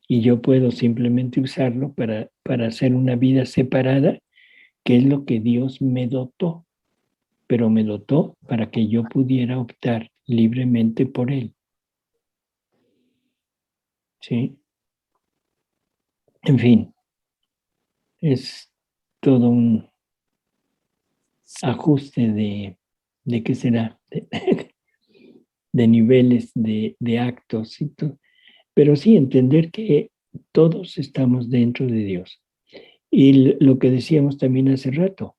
S1: Y yo puedo simplemente usarlo para hacer una vida separada, que es lo que Dios me dotó. Pero me dotó para que yo pudiera optar libremente por Él. ¿Sí? En fin, es todo un ajuste de ¿qué será? De niveles de actos y todo. Pero sí entender que todos estamos dentro de Dios. Y lo que decíamos también hace rato,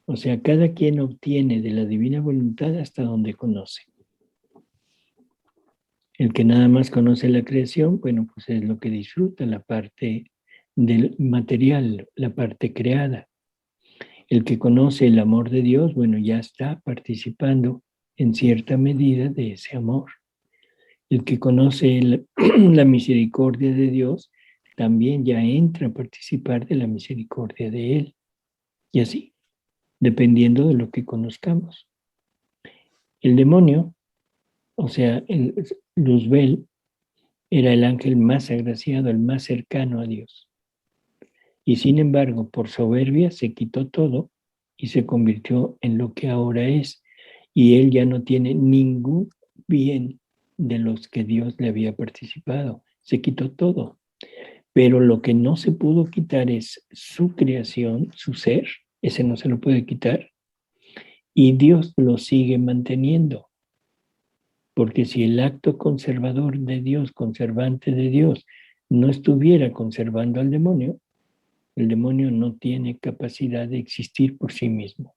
S1: o sea, cada quien obtiene de la divina voluntad hasta donde conoce. El que nada más conoce la creación, bueno, pues es lo que disfruta, la parte del material, la parte creada. El que conoce el amor de Dios, bueno, ya está participando en cierta medida de ese amor. El que conoce la misericordia de Dios, también ya entra a participar de la misericordia de Él. Y así, dependiendo de lo que conozcamos. El demonio, o sea, Luzbel, era el ángel más agraciado, el más cercano a Dios. Y sin embargo, por soberbia se quitó todo y se convirtió en lo que ahora es. Y él ya no tiene ningún bien de los que Dios le había participado. Se quitó todo. Pero lo que no se pudo quitar es su creación, su ser. Ese no se lo puede quitar. Y Dios lo sigue manteniendo. Porque si el acto conservador de Dios, conservante de Dios, no estuviera conservando al demonio, el demonio no tiene capacidad de existir por sí mismo.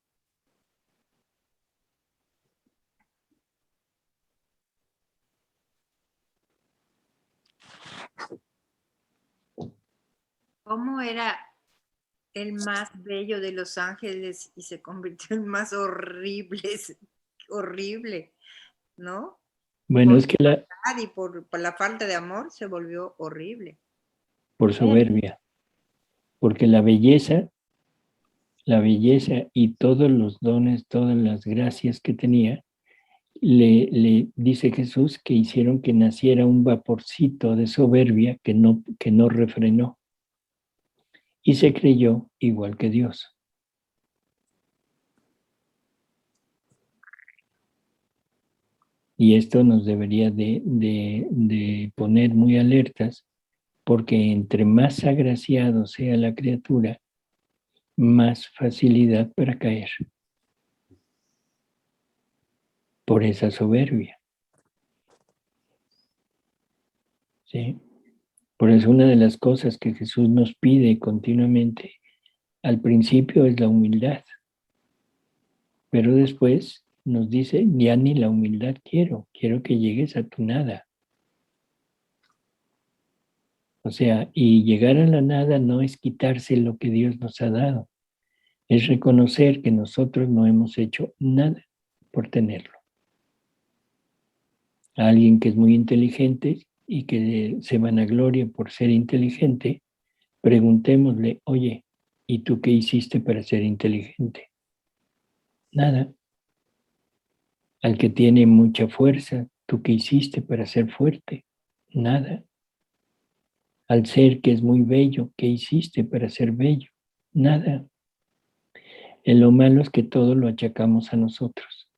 S12: ¿Cómo era el más bello de los ángeles y se convirtió en más horrible, horrible, ¿no?
S1: Bueno, es que
S12: Y por la falta de amor se volvió horrible.
S1: Por soberbia. Porque la belleza y todos los dones, todas las gracias que tenía, le dice Jesús que hicieron que naciera un vaporcito de soberbia que no refrenó. Y se creyó igual que Dios. Y esto nos debería de poner muy alertas, porque entre más agraciado sea la criatura, más facilidad para caer. Por esa soberbia. ¿Sí? Por eso una de las cosas que Jesús nos pide continuamente al principio es la humildad. Pero después nos dice, ya ni la humildad quiero que llegues a tu nada. O sea, y llegar a la nada no es quitarse lo que Dios nos ha dado, es reconocer que nosotros no hemos hecho nada por tenerlo. A alguien que es muy inteligente y que se vanagloria por ser inteligente, preguntémosle, oye, ¿y tú qué hiciste para ser inteligente? Nada. Al que tiene mucha fuerza, ¿tú qué hiciste para ser fuerte? Nada. Al ser que es muy bello, ¿qué hiciste para ser bello? Nada. Lo malo es que todo lo achacamos a nosotros.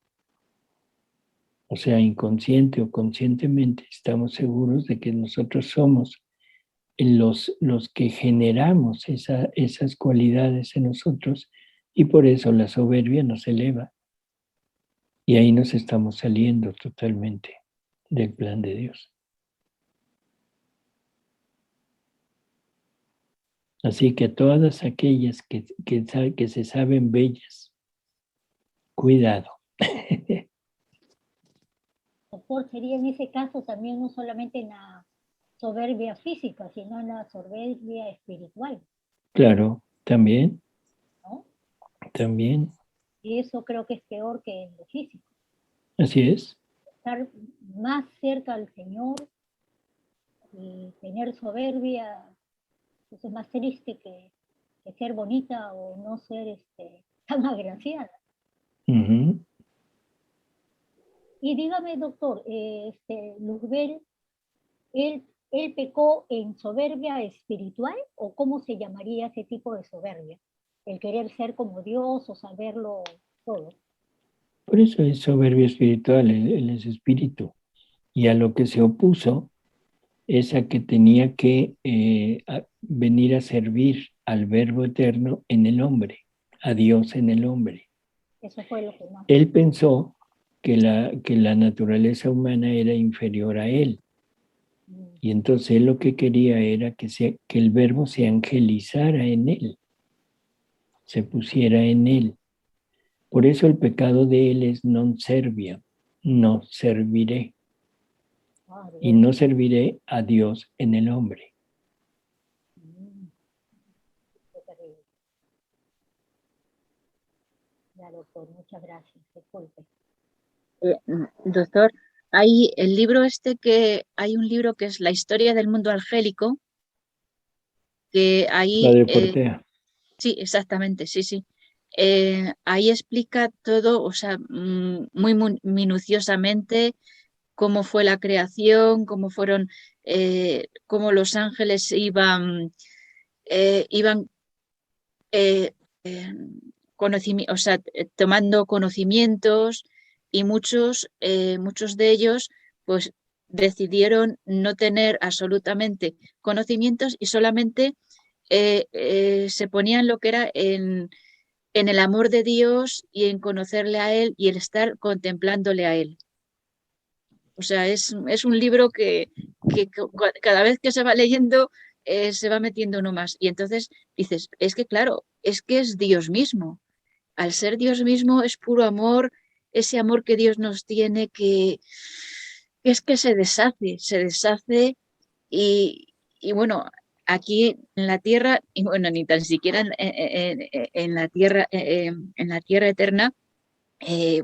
S1: O sea, inconsciente o conscientemente estamos seguros de que nosotros somos los que generamos esas cualidades en nosotros y por eso la soberbia nos eleva. Y ahí nos estamos saliendo totalmente del plan de Dios. Así que todas aquellas que se saben bellas, cuidado.
S7: Doctor, sería en ese caso también no solamente en la soberbia física, sino en la soberbia espiritual.
S1: Claro, también.
S7: ¿No?
S1: También.
S7: Y eso creo que es peor que en lo físico.
S1: Así es.
S7: Estar más cerca al Señor y tener soberbia, eso es más triste que ser bonita o no ser tan agraciada.
S1: Uh-huh.
S7: Y dígame, doctor, Luzbel, ¿él pecó en soberbia espiritual o cómo se llamaría ese tipo de soberbia? El querer ser como Dios o saberlo todo.
S1: Por eso es soberbia espiritual, él es espíritu. Y a lo que se opuso es a que tenía que venir a servir al Verbo Eterno en el hombre, a Dios en el hombre.
S7: Eso fue lo que más.
S1: Él pensó que la naturaleza humana era inferior a él. Y entonces él lo que quería era que el Verbo se angelizara en él. se pusiera en él. Por eso el pecado de él es non servia, no serviré. Y no serviré a Dios en el hombre.
S7: Qué terrible. Ya, doctor, muchas gracias. Disculpe.
S13: Doctor, hay el libro hay un libro que es La historia del mundo angélico, que ahí...
S1: La de Portea.
S13: Sí, exactamente, sí, sí. Ahí explica todo, o sea, muy minuciosamente cómo fue la creación, cómo fueron, cómo los ángeles iban o sea, tomando conocimientos, y muchos de ellos pues decidieron no tener absolutamente conocimientos y solamente se ponían lo que era en el amor de Dios y en conocerle a Él y el estar contemplándole a Él. O sea, es un libro que cada vez que se va leyendo se va metiendo uno más. Y entonces dices, es que claro, es que es Dios mismo. Al ser Dios mismo es puro amor, ese amor que Dios nos tiene, que es que se deshace y bueno, aquí en la tierra, y bueno, ni tan siquiera en la tierra eterna,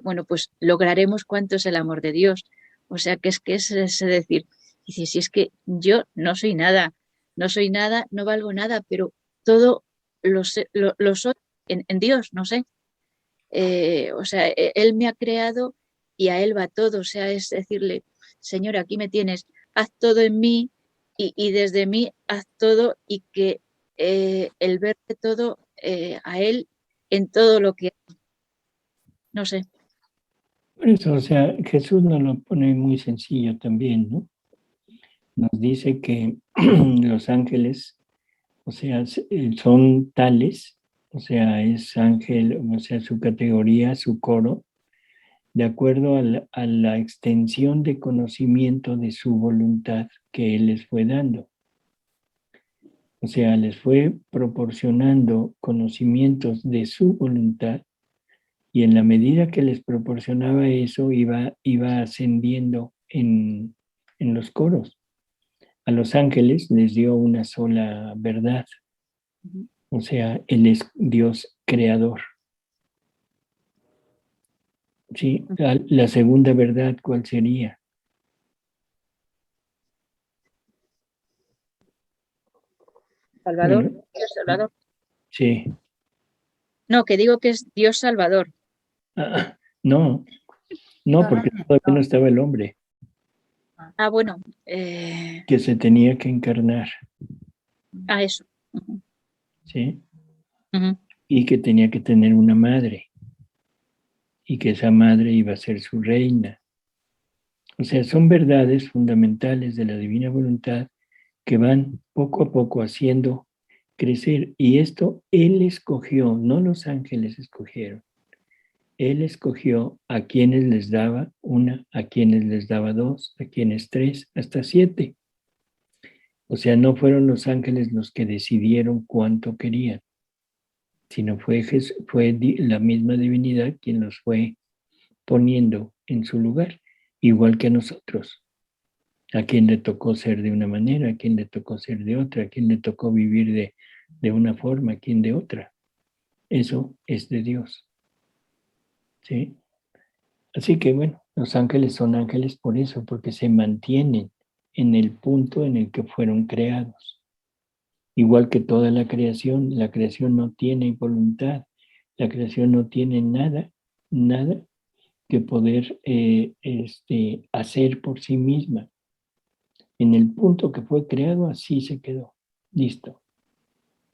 S13: bueno, pues lograremos cuánto es el amor de Dios. O sea, que es decir, dice, si es que yo no soy nada, no valgo nada, pero todo lo soy en Dios, no sé. O sea, Él me ha creado y a Él va todo. O sea, es decirle, Señor, aquí me tienes, haz todo en mí y desde mí haz todo, y que el verte todo a Él en todo lo que hago. No sé.
S1: Por eso, o sea, Jesús nos lo pone muy sencillo también, ¿no? Nos dice que los ángeles, o sea, son tales, o sea, es ángel, o sea, su categoría, su coro, de acuerdo a la extensión de conocimiento de su voluntad que Él les fue dando. O sea, les fue proporcionando conocimientos de su voluntad, y en la medida que les proporcionaba eso, iba ascendiendo en los coros. A los ángeles les dio una sola verdad. O sea, Él es Dios creador. ¿Sí? La segunda verdad, ¿cuál sería?
S13: Salvador,
S1: Bueno,
S13: Dios Salvador.
S1: sí.
S13: No, que digo que es Dios Salvador.
S1: No, porque todavía no estaba el hombre.
S13: Ah, bueno.
S1: Que se tenía que encarnar.
S13: Eso.
S1: ¿Sí? Y que tenía que tener una madre. Y que esa madre iba a ser su reina. O sea, son verdades fundamentales de la divina voluntad que van poco a poco haciendo crecer. Y esto Él escogió, no los ángeles escogieron. Él escogió a quienes les daba una, a quienes les daba dos, a quienes tres, hasta 7. O sea, no fueron los ángeles los que decidieron cuánto querían, sino fue la misma divinidad quien los fue poniendo en su lugar, igual que a nosotros. A quien le tocó ser de una manera, a quien le tocó ser de otra, a quien le tocó vivir de una forma, a quien de otra. Eso es de Dios. ¿Sí? Así que bueno, los ángeles son ángeles por eso, porque se mantienen en el punto en el que fueron creados. Igual que toda la creación no tiene voluntad, la creación no tiene nada que poder hacer por sí misma. En el punto que fue creado, así se quedó. Listo.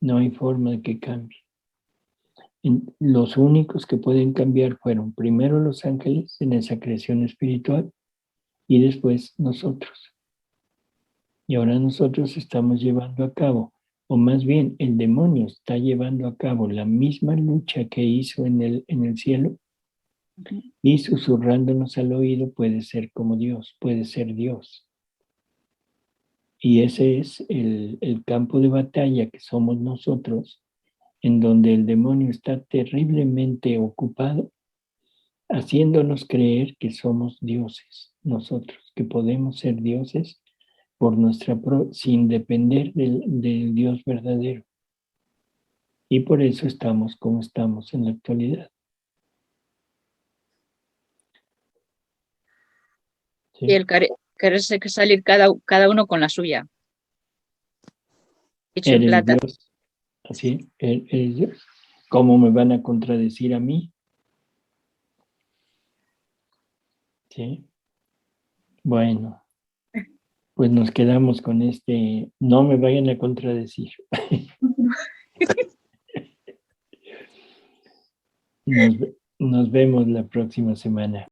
S1: No hay forma de que cambie. Los únicos que pueden cambiar fueron primero los ángeles en esa creación espiritual y después nosotros. Y ahora nosotros estamos llevando a cabo, o más bien el demonio está llevando a cabo la misma lucha que hizo en el cielo, y susurrándonos al oído: puede ser como Dios, puede ser Dios. Y ese es el campo de batalla que somos nosotros, en donde el demonio está terriblemente ocupado, haciéndonos creer que somos dioses nosotros, que podemos ser dioses por sin depender del Dios verdadero. Y por eso estamos como estamos en la actualidad. ¿Sí?
S13: Y el quererse salir cada uno con la suya. Hecho en
S1: Eres
S13: plata.
S1: Dios. Así, eres Dios. ¿Cómo me van a contradecir a mí? ¿Sí? Bueno, pues nos quedamos con no me vayan a contradecir. Nos vemos la próxima semana.